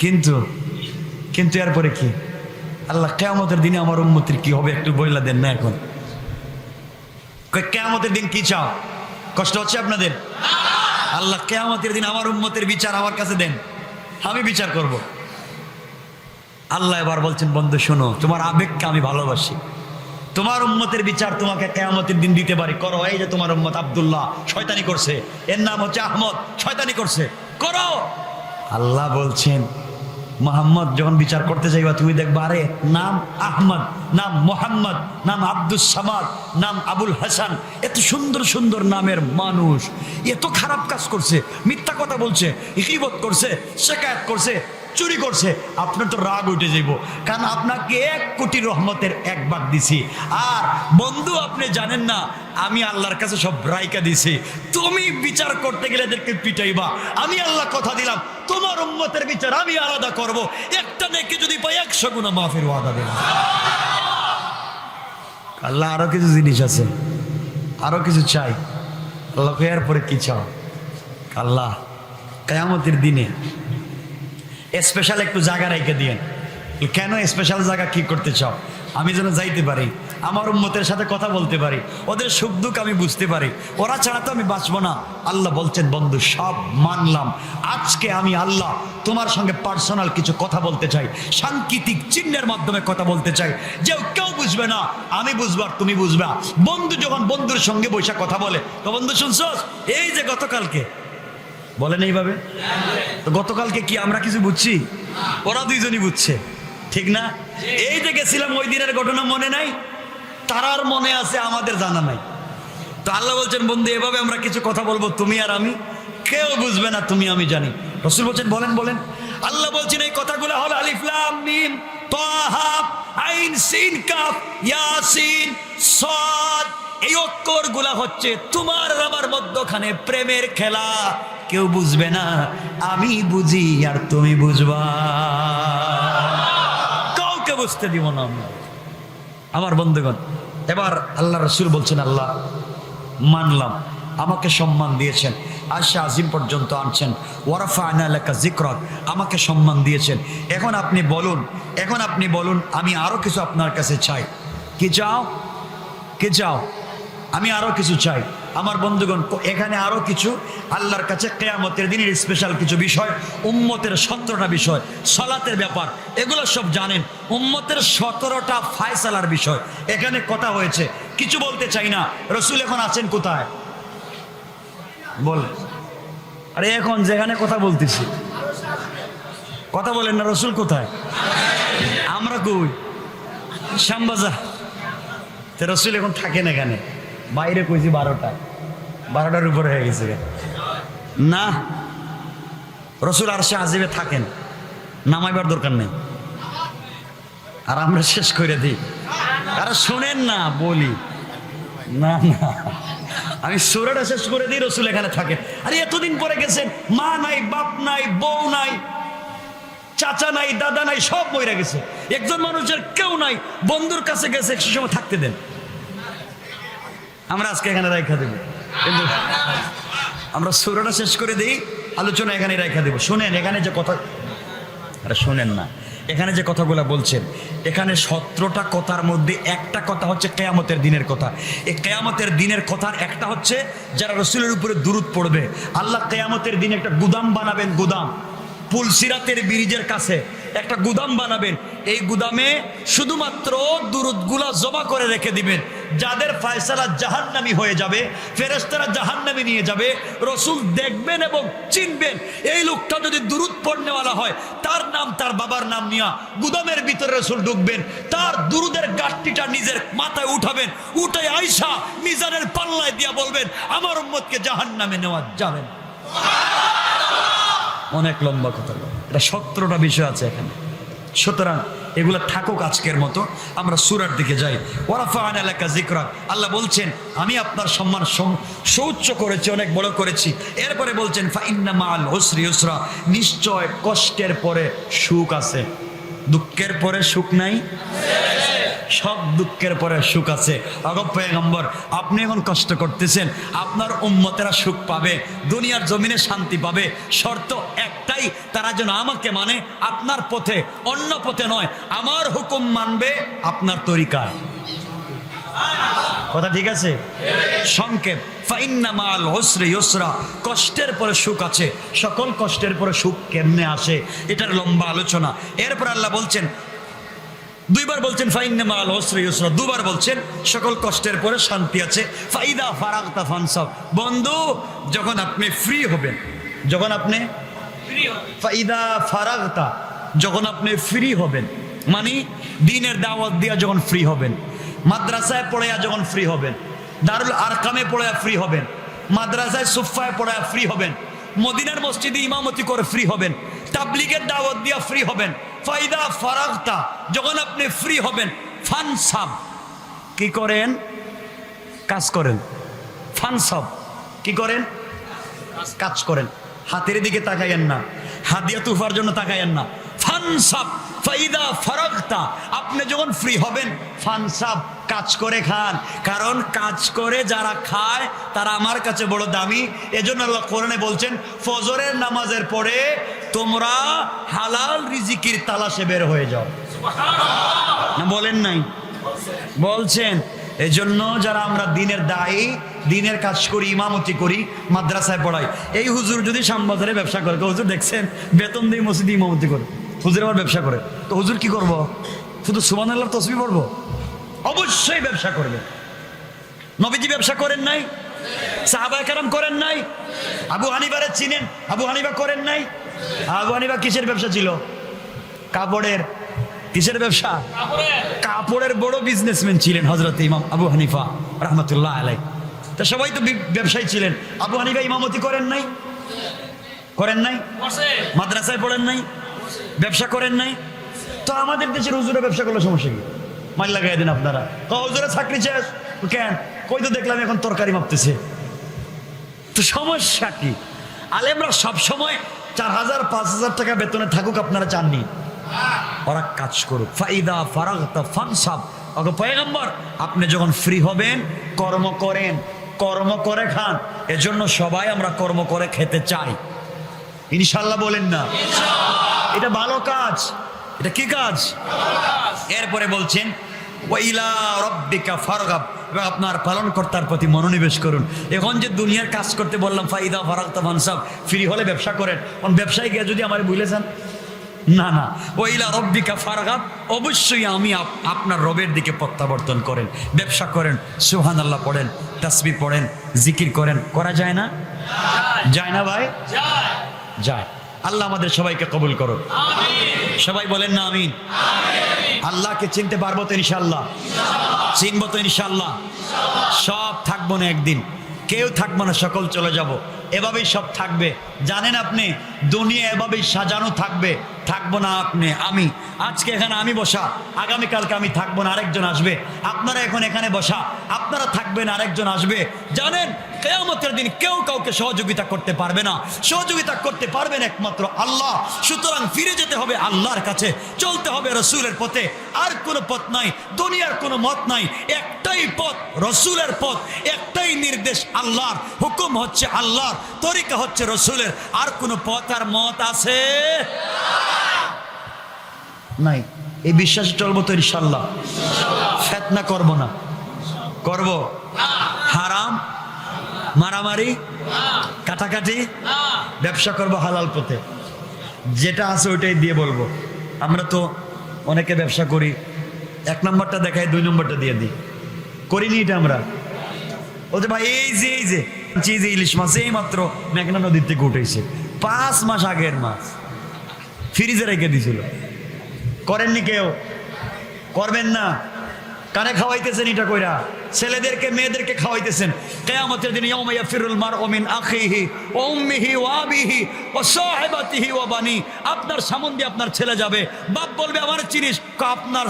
কিন্তু কিন্তু এরপরে কি? আল্লাহ কিয়ামতের দিনে আমার উম্মতের কি হবে একটু বইলা দেন না। এখন কিয়ামতের দিন কি চাও? কষ্ট হচ্ছে আপনাদের? আল্লাহ কিয়ামতের দিন আমার উম্মতের বিচার আমার কাছে দেন, আমি বিচার করব। আল্লাহ এবার বলছেন বন্ধু শোনো, তোমার আবেগকে আমি ভালোবাসি, তোমার উম্মতের বিচার তোমাকে কিয়ামতের দিন দিতে পারি, করো। এই যে তোমার উম্মত আব্দুল্লাহ শয়তানি করছে, এর নাম হচ্ছে আহমদ, শয়তানি করছে, করো। আল্লাহ বলছেন মোহাম্মদ যখন বিচার করতে যাইবা, তুমি দেখবা আরে নাম আহমদ, নাম মোহাম্মদ, নাম আব্দুস সামাদ, নাম আবুল হাসান, এত সুন্দর সুন্দর নামের মানুষ এত খারাপ কাজ করছে, মিথ্যা কথা বলছে, গীবত করছে, শিকায়াত করছে, চুরি করছে। আপনার তো রাগ উঠে যাইব, কারণ আপনাকে 1 কোটি রহমতের 1 ভাগ দিছি। আর বন্ধু আপনি জানেন না, আমি আল্লাহর কাছে সব রাইকা দিছি। তুমি বিচার করতে গেলে এদেরকে পিটাইবা, আমি আল্লাহ কথা দিলাম তোমার উম্মতের বিচার আমি আলাদা করব। একটা নেকি যদি পাই 100 গুণা মাফের ওয়াদা দিলাম। আল্লাহ আরো কিছু জিনিস আছে, আরো কিছু চাই। আল্লাহকে এরপরে কি চাও? আল্লাহ কিয়ামতের দিনে স্পেশাল একটু জায়গা রেখে দিয়েন। কেন স্পেশাল জায়গা? কি করতে চাও? আমি যেন যাইতে পারি, আমার উম্মতের সাথে কথা বলতে পারি, ওদের সুখ দুঃখ আমি বুঝতে পারি, ওরা ছাড়া তো আমি বাঁচবো না। আল্লাহ বলছেন বন্ধু সব মানলাম, আজকে আমি আল্লাহ তোমার সঙ্গে পার্সোনাল কিছু কথা বলতে চাই, সাংকেতিক চিহ্নের মাধ্যমে কথা বলতে চাই, যে কেউ বুঝবে না, আমি বুঝবো আর তুমি বুঝবা। বন্ধু যখন বন্ধুর সঙ্গে বসে কথা বলে, তো বন্ধু শুনছস, এই যে গতকালকে বলেন এইভাবে, তো গতকালকে কি আমরা কিছু বুঝছি? ওরা দুইজনই বুঝছে, ঠিক না? এই যে গেছিলাম ওই দিনের ঘটনা মনে নাই, তারার মনে আছে, আমাদের জানা নাই। তো আল্লাহ বলছেন বন্ধু এভাবে আমরা কিছু কথা বলবো, তুমি আর আমি, কেউ বুঝবে না, তুমি আমি জানি। রাসূল বলছেন বলেন বলেন। আল্লাহ বলছেন এই কথাগুলো হলো আলিফ লাম মিম তাহা আইন সিন কাফ ইয়াসিন সাদ এই অক্ষর গুলা হচ্ছে তোমার আর আমার মধ্যখানে প্রেমের খেলা। কেউ বুঝবে না, আমি বুঝি আর তুমি বুঝবা, কাউকে বুঝতে দিব না আমরা। আমার বন্ধুগণ, এবার আল্লাহ রসুল বলছেন, আল্লাহ মানলাম, আমাকে সম্মান দিয়েছেন, আরশে আজিম পর্যন্ত আনছেন, ওয়ারাফা'না লাকা যিকরাক, আমাকে সম্মান দিয়েছেন। এখন আপনি বলুন, আমি আরো কিছু আপনার কাছে চাই। কি চাও? আমি আরো কিছু চাই। আমার বন্ধুগণ, এখানে আরো কিছু আল্লাহর কাছে কিয়ামতের দিনের স্পেশাল কিছু বিষয়, উম্মতের 17টা বিষয়, সালাতের ব্যাপার, এগুলো সব জানেন। উম্মতের 17টা ফায়সালার বিষয় এখানে কথা হয়েছে। কিছু বলতে চাই না। রসুল এখন আছেন কোথায়? বল, আরে এখন যেখানে কথা বলতেছি কথা বলেন না, রসুল কোথায়? আমরা কই? শ্যামবাজার। রসুল এখন থাকেন এখানে, বাইরে কইছি 12টার উপরে হয়ে গেছে না। রসুল আরশে আজিমে থাকেন, নামাইবার দরকার নেই। আর আমরা শেষ করে দিই। আরে শোনেন না, বলি না, আমি সূরাটা শেষ করে দিই। রসুল এখানে থাকেন। আরে এতদিন পরে গেছেন, মা নাই, বাপ নাই, বউ নাই, চাচা নাই, দাদা নাই, সব মরে গেছে। একজন মানুষের কেউ নাই, বন্ধুর কাছে গেছে, সে সময় থাকতে দেন। আমরা আজকে এখানে রাখা দেব, কিন্তু আমরা সূরাটা শেষ করে দিই, আলোচনা এখানে রাখা দেব। শোনেন, এখানে যে কথা, আরে শোনেন না, এখানে যে কথাগুলো বলছেন, এখানে 17টা কথার মধ্যে একটা কথা হচ্ছে কিয়ামতের দিনের কথা। এই কিয়ামতের দিনের কথার একটা হচ্ছে যারা রসুলের উপরে দুরূদ পড়বে, আল্লাহ কিয়ামতের দিনে একটা গুদাম বানাবেন। গুদাম, পুলসিরাতের ব্রিজের কাছে একটা গুদাম বানাবেন। এই গুদামে শুধুমাত্র দুরূদগুলা জমা করে রেখে দিবেন। যাদের ফয়সালা জাহান্নামী হয়ে যাবে, ফেরেশতারা জাহান্নামে নিয়ে যাবে, রসুল দেখবেন এবং চিনবেন। এই লোকটা যদি দুরূদ পড়নেওয়ালা হয়, তার নাম, তার বাবার নাম নিয়া গুদামের ভিতরে রসুল ঢুকবেন, তার দুরূদের গাঁটটিটা নিজের মাথায় উঠাবেন, উঠে আইসা মিজানের পাল্লায় দিয়া বলবেন, আমার উম্মতকে জাহান্নামে নেওয়া যাবে না। অনেক লম্বা কথা, এটা 17টা বিষয় আছে এখানে। সুতরাং এগুলো থাকুক আজকের মতো, আমরা সূরার দিকে যাই। ওয়ারাফা'না লাকা যিকরাক, আল্লাহ বলছেন আমি আপনার সম্মান সুউচ্চ করেছি, অনেক বড় করেছি। এরপরে বলছেন ফাইন্না মা'আল উসরি ইউসরা, নিশ্চয় কষ্টের পরে সুখ আছে। দুঃখের পরে সুখ নাই? সব দুঃখের পরে সুখ আছে। আগব পয়গম্বর, আপনি এখন কষ্ট করতেছেন, আপনার উম্মতেরা সুখ পাবে, দুনিয়ার জমিনে শান্তি পাবে। শর্ত একটাই, তারা যেন আমাকে মানে, আপনার পথে, অন্য পথে নয়। আমার হুকুম মানবে আপনার তরিকায়। কথা ঠিক আছে? সংক্ষেপ, ফাইন্না মা'আল উসরি ইউসরা, কষ্টের পরে সুখ আছে। সকল কষ্টের পরে সুখ কেমনে আসে, এটার লম্বা আলোচনা। এরপর আল্লাহ বলছেন, দুইবার বলছেন ফাইন্না মা'আল উসরি ইউসরা, দুবার বলছেন সকল কষ্টের পরে শান্তি আছে। ফাইদা ফারাগতা ফানসাব, বন্ধু যখন আপনি ফ্রি হবেন, যখন আপনি ফাইদা ফারাগতা, যখন আপনি ফ্রি হবেন, মানে দ্বীনের দাওয়াত দিয়া যখন ফ্রি হবেন, মাদ্রাসায় পড়াইয়া যখন ফ্রি হবেন, দারুল আরকামে পড়াইয়া ফ্রি হবেন, মাদ্রাসায় সুফায় পড়াইয়া ফ্রি হবেন, মদিনার মসজিদে ইমামতি করে ফ্রি হবেন, তাবলীগের দাওয়াত দিয়া ফ্রি হবেন। ফাইদা ফারাগতা, যখন আপনি ফ্রি হবেন, ফানসাব, কি করেন? কাজ করেন। ফানসাব, কি করেন? কাজ করেন। হাতের দিকে তাকাইয়েন না, হাদিয়া তুফার জন্য তাকাইয়েন না। ফানসাব, ফাইদা ফারাগতা, আপনি যখন ফ্রি হবেন, ফানসাব, কাজ করে খান। কারণ কাজ করে যারা খায় তারা আমার কাছে বড় দামি। এজন্য আল্লাহ কোরআনে বলছেন, ফজরের নামাজের পরে তোমরা হালাল রিজিকির তালাশে বের হয়ে যাও। না বলেন নাই? বলছেন। এজন্য যারা আমরা দিনের দায়ী, দিনের কাজ করি, ইমামতি করি, মাদ্রাসায় পড়াই, এই হুজুর যদি শ্যামবাজারে ব্যবসা করে, হুজুর দেখছেন বেতন দিয়ে মসজিদে ইমামতি করে, হুজুর আবার ব্যবসা করে, তো হুজুর কি করবো? শুধু সুবহানাল্লাহ তাসবিহ পড়বো? অবশ্যই ব্যবসা করবে। নবীজি ব্যবসা করেন নাই? সাহাবায়ে কেরাম করেন নাই? আবু হানিফারে চিনেন? আবু হানিফা করেন নাই? আবু হানিফা কিসের ব্যবসা ছিল? কাপড়ের। কিসের ব্যবসা? কাপড়ের বড় বিজনেসম্যান ছিলেন হযরত ইমাম আবু হানিফা রাহমাতুল্লাহ আলাইহি। তা সবাই তো ব্যবসায়ী ছিলেন। আবু হানিফা ইমামতি করেন নাই? করেন নাই? মাদ্রাসায় পড়েন নাই? ব্যবসা করেন নাই? তো আমাদের দেশের হুজুরা ব্যবসা করলে সমস্যা কি? মাইল লাগাই দেন আপনারা, হুজুরা চাকরি শেষ কেন? কই তো দেখলাম এখন তরকারি মাপতেছে। তো সমস্যা কি? আলেমরা সবসময় 4,000 5,000 টাকা বেতনে থাকুক, আপনারা চাননি? ওরা কাজ করুক। ফাইদা ফারাগতা ফানসাব। ওগো পয়গম্বর, আপনি যখন ফ্রি হবেন কর্ম করেন, কর্ম করে খান। এজন্য সবাই আমরা কর্ম করে খেতে চাই, ইনশাল্লাহ বলেন না? এটা ভালো কাজ। এটা কি কাজ? এরপরে বলছেন ওয়াইলা রাব্বিকা ফারগাব, এবং আপনার পালনকর্তার প্রতি মনোনিবেশ করুন। এখন যে দুনিয়ার কাজ করতে বললাম, ফাইদা ফারাগতা ফানসাব, ফ্রি হলে ব্যবসা করেন। কোন ব্যবসায়ী গিয়ে যদি আমার ভুলে যান, না না, ওয়াইলা রাব্বিকা ফারগাব, অবশ্যই আমি আপনার রবের দিকে প্রত্যাবর্তন করেন, ব্যবসা করেন, সুবহানাল্লাহ পড়েন, তাসবিহ পড়েন, জিকির করেন। করা যায় না? যায় না ভাই? যায়। আল্লাহ আমাদের সবাইকে কবুল করো, সবাই বলেন না আমিন। আল্লাহকে চিনতে পারবো তো ইনশাল্লাহ? চিনবো তো ইনশাল্লাহ? সব থাকবো না একদিন, কেউ থাকবো না, সকল চলে যাব। এভাবেই সব থাকবে। জানেন আপনি, দুনিয়া এভাবেই সাজানো থাকবে। থাকবো না আপনি, আমি। আজকে এখানে আমি বসা, আগামীকালকে আমি থাকবো না, আরেকজন আসবে। আপনারা এখন এখানে বসা, আপনারা থাকবেন, আরেকজন আসবে। জানেন, কিয়ামতের দিন কেউ কাউকে সহযোগিতা করতে পারবে না। সহযোগিতা করতে পারবেন একমাত্র আল্লাহ। সুতরাং ফিরে যেতে হবে আল্লাহর কাছে, চলতে হবে রসুলের পথে। আর কোনো পথ নাই, দুনিয়ার কোনো মত নাই। একটাই পথ, রসুলের পথ। একটাই নির্দেশ আল্লাহর, হুকুম হচ্ছে আল্লাহর, তরিকা হচ্ছে রসুলের। আর কোনো পথ আর মত আছে নাই। এই বিশ্বাসে চলবো তো ইনশাল্লাহ? ফিতনা করবো না? করব? হারাম, মারামারি, কাটাকাটি, ব্যবসা করব হালাল পথে। যেটা আছে ওইটাই দিয়ে বলবো। আমরা তো অনেকে ব্যবসা করি, 1 নম্বরটা দেখাই, 2 নম্বরটা দিয়ে দিই। করিনি এটা আমরা? বলতে ভাই এই যে ইলিশ মাছ এই মাত্র মেঘনা নদীর থেকে উঠেছে, 5 মাস আগের মাছ, ফ্রিজে রেখে দিয়েছিল। করেননি কেউ? করবেন না? কানে খাওয়াইতেছেন এটা কইরা, ছেলেদেরকে মেয়েদেরকে খাওয়াইতেছেন। কিয়ামতের দিনে ইয়াউমা ইয়াফিরুল মারউ মিন আখিহি ওয়া উম্মিহি ওয়া আবিহি ওয়া সাহিবাতিহি ওয়া বানি। আপনার সামনে আপনার ছেলে যাবে, বাপ বলবে আমার চিনিস? আপনার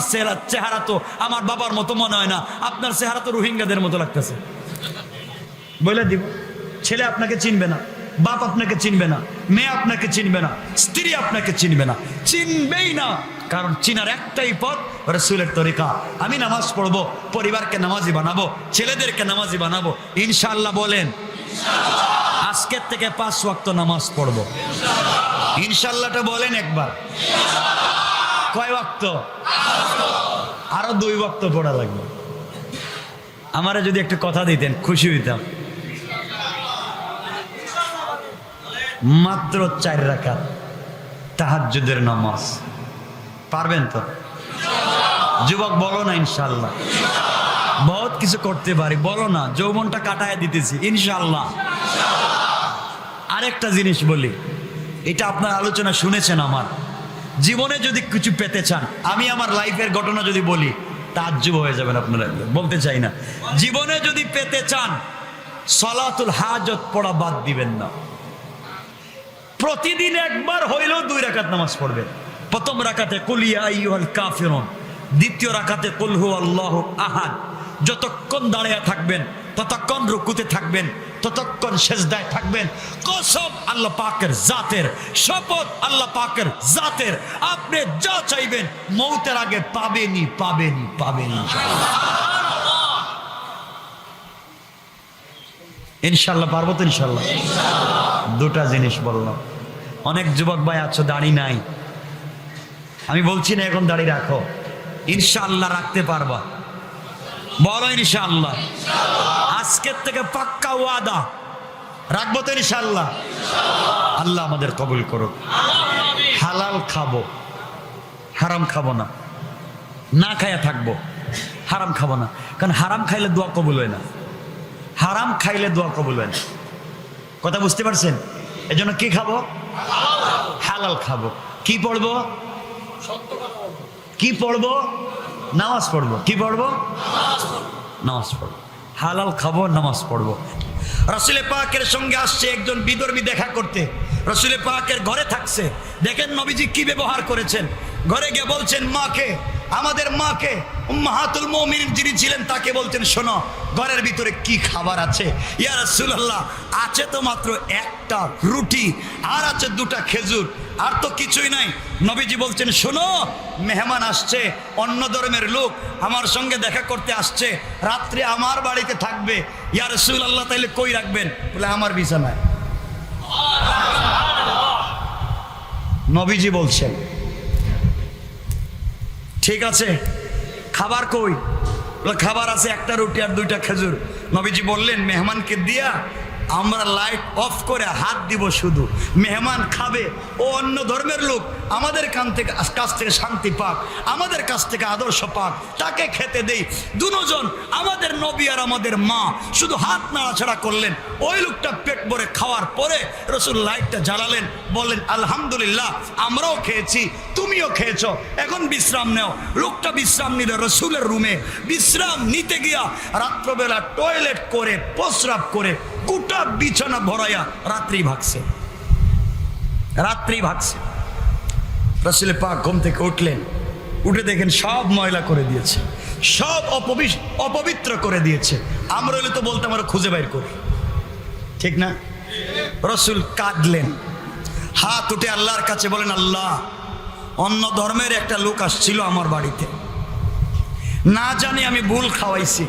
চেহারা তো আমার বাবার মতো মনে হয় না, আপনার চেহারা তো রোহিঙ্গাদের মতো লাগতেছে। বলে দিব, ছেলে আপনাকে চিনবে না, বাপ আপনাকে চিনবে না, মেয়ে আপনাকে চিনবে না, স্ত্রী আপনাকে চিনবে না, চিনবেই না। কারণ চিনার একটাই পথ, রাসূলের তরিকা। আমি নামাজ পড়বো, পরিবারকে নামাজি বানাবো, ছেলেদেরকে নামাজি বানাবো, ইনশাআল্লাহ বলেন? আজকের থেকে 5 ওয়াক্ত নামাজ পড়বো, ইনশাআল্লাহটা বলেন একবার। কয় ওয়াক্ত? আরো 2 ওয়াক্ত পড়া লাগবে। আমারে যদি একটু কথা দিতেন খুশি হইতাম। মাত্র 4 রাকাত তাহাজ্জুদের নামাজ, পারবেন তো? যুবক বলো না ইনশাআল্লাহ? বহুত কিছু করতে পারি, বলো না? যৌবনটা কাটায় দিতেছি ইনশাআল্লাহ। আরেকটা জিনিস বলি, এটা আপনার আলোচনা শুনেছেন। আমার জীবনে যদি কিছু পেতে চান, আমি আমার লাইফের ঘটনা যদি বলি তাজ্জুব হয়ে যাবেন আপনারা, বলতে চাই না। জীবনে যদি পেতে চান, সালাতুল হাজত পড়া বাদ দিবেন না। প্রতিদিন একবার হইলেও 2 রাকাত নামাজ পড়বেন। প্রথম রাকাতে কুল ইয়া আইয়ুহাল কাফিরুন, দ্বিতীয় রাকাতে কুল হুয়াল্লাহু আহাদ। যতক্ষণ দাঁড়িয়ে থাকবেন, ততক্ষণ রুকুতে থাকবেন, ততক্ষণ সেজদায় থাকবেন। কসম আল্লাহ পাকের জাতের, শপথ আল্লাহ পাকের জাতের, আপনি যা চাইবেন মৌতের আগে পাবেনই পাবেনই পাবেনই ইনশাআল্লাহ। পারবো তো ইনশাআল্লাহ? 2টা জিনিস বললাম। অনেক যুবক ভাই আছো দাড়ি নাই, আমি বলছি না এখন দাড়ি রাখো, ইনশাআল্লাহ রাখতে পারবা, বলো ইনশাআল্লাহ। আজকের থেকে পাক্কা ওয়াদা, রাখবো তো ইনশাআল্লাহ? আল্লাহ আমাদের কবুল করুক। হালাল খাবো, হারাম খাবো না। না খাইয়া থাকবো, হারাম খাবো না। কারণ হারাম খাইলে দোয়া কবুল হয় না, হারাম খাইলে দোয়া কবুল হয় না। কথা বুঝতে পারছেন? এজন্য কি খাবো? হালাল খাবো। কি পড়বো? কি পড়বো? নামাজ পড়বো। কি পড়বো? নামাজ পড়বো। হালাল খাবো, নামাজ পড়বো। রাসূল পাকের সঙ্গে আসছে একজন বিধর্মী দেখা করতে, রাসূল পাকের ঘরে থাকছে। দেখেন নবীজি কি ব্যবহার করেছেন। ঘরে গিয়ে বলছেন মাকে, আমাদের মাকে, উম্মাহাতুল মুমিনিন যিনি ছিলেন তাকে বলছেন, শোনো ঘরের ভিতরে কি খাবার আছে? ইয়া রাসূলুল্লাহ, আছে তো মাত্র একটা রুটি আর আছে দুটা খেজুর, আর তো কিছুই নাই। নবীজি বলছেন, শোনো, মেহমান আসছে, অন্য ধর্মের লোক আমার সঙ্গে দেখা করতে আসছে, রাত্রে আমার বাড়িতে থাকবে। ইয়া রাসূলুল্লাহ, তাইলে কই রাখবেন? বলে, আমার বিছানায়। নবীজি বলছেন, ঠিক আছে, খাবার কই? খাবার আছে একটা রুটি আর দুইটা খেজুর। নবীজি বললেন, মেহমানকে দিয়া আমরা লাইট অফ করে হাত দিব, শুধু মেহমান খাবে। ও অন্য ধর্মের লোক আমাদের কাছ থেকে শান্তি পাক, আমাদের কাছ থেকে আদর্শ পাক, তাকে খেতে দেই। দুজন, আমাদের নবী আর আমাদের মা শুধু হাত নাড়াছাড়া করলেন। ওই লোকটা পেট ভরে খাওয়ার পরে রাসূল লাইটটা জ্বালালেন, বললেন, আলহামদুলিল্লাহ, আমরাও খেয়েছি, তুমিও খেয়েছ, এখন বিশ্রাম নাও। লোকটা বিশ্রাম নিল রাসূলের রুমে। বিশ্রাম নিতে গিয়া রাত্রবেলা টয়লেট করে প্রস্রাব করে গোটা বিছানা ভরাইয়া রাত্রি ভাগছে। রাসূল পাক ঘুম থেকে উঠলেন, উঠে দেখেন সব ময়লা করে দিয়েছে, সব অপবিত্র করে দিয়েছে। আমরা হলে তো বলতাম, আমরা খুঁজে বাইর করি, ঠিক না? রাসূল কাঁদলেন, হাত উঠে আল্লাহর কাছে বলেন, আল্লাহ, অন্য ধর্মের একটা লোক আসছিল আমার বাড়িতে, না জানি আমি ভুল খাওয়াইছি,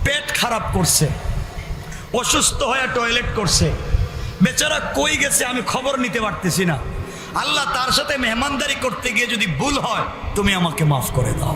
পেট খারাপ করছে, অসুস্থ হয়ে টয়লেট করছে, বেচারা কই গেছে আমি খবর নিতে পারতেছি না। আল্লাহ, তার সাথে মেহমানদারি করতে গিয়ে যদি ভুল হয়, তুমি আমাকে মাফ করে দাও।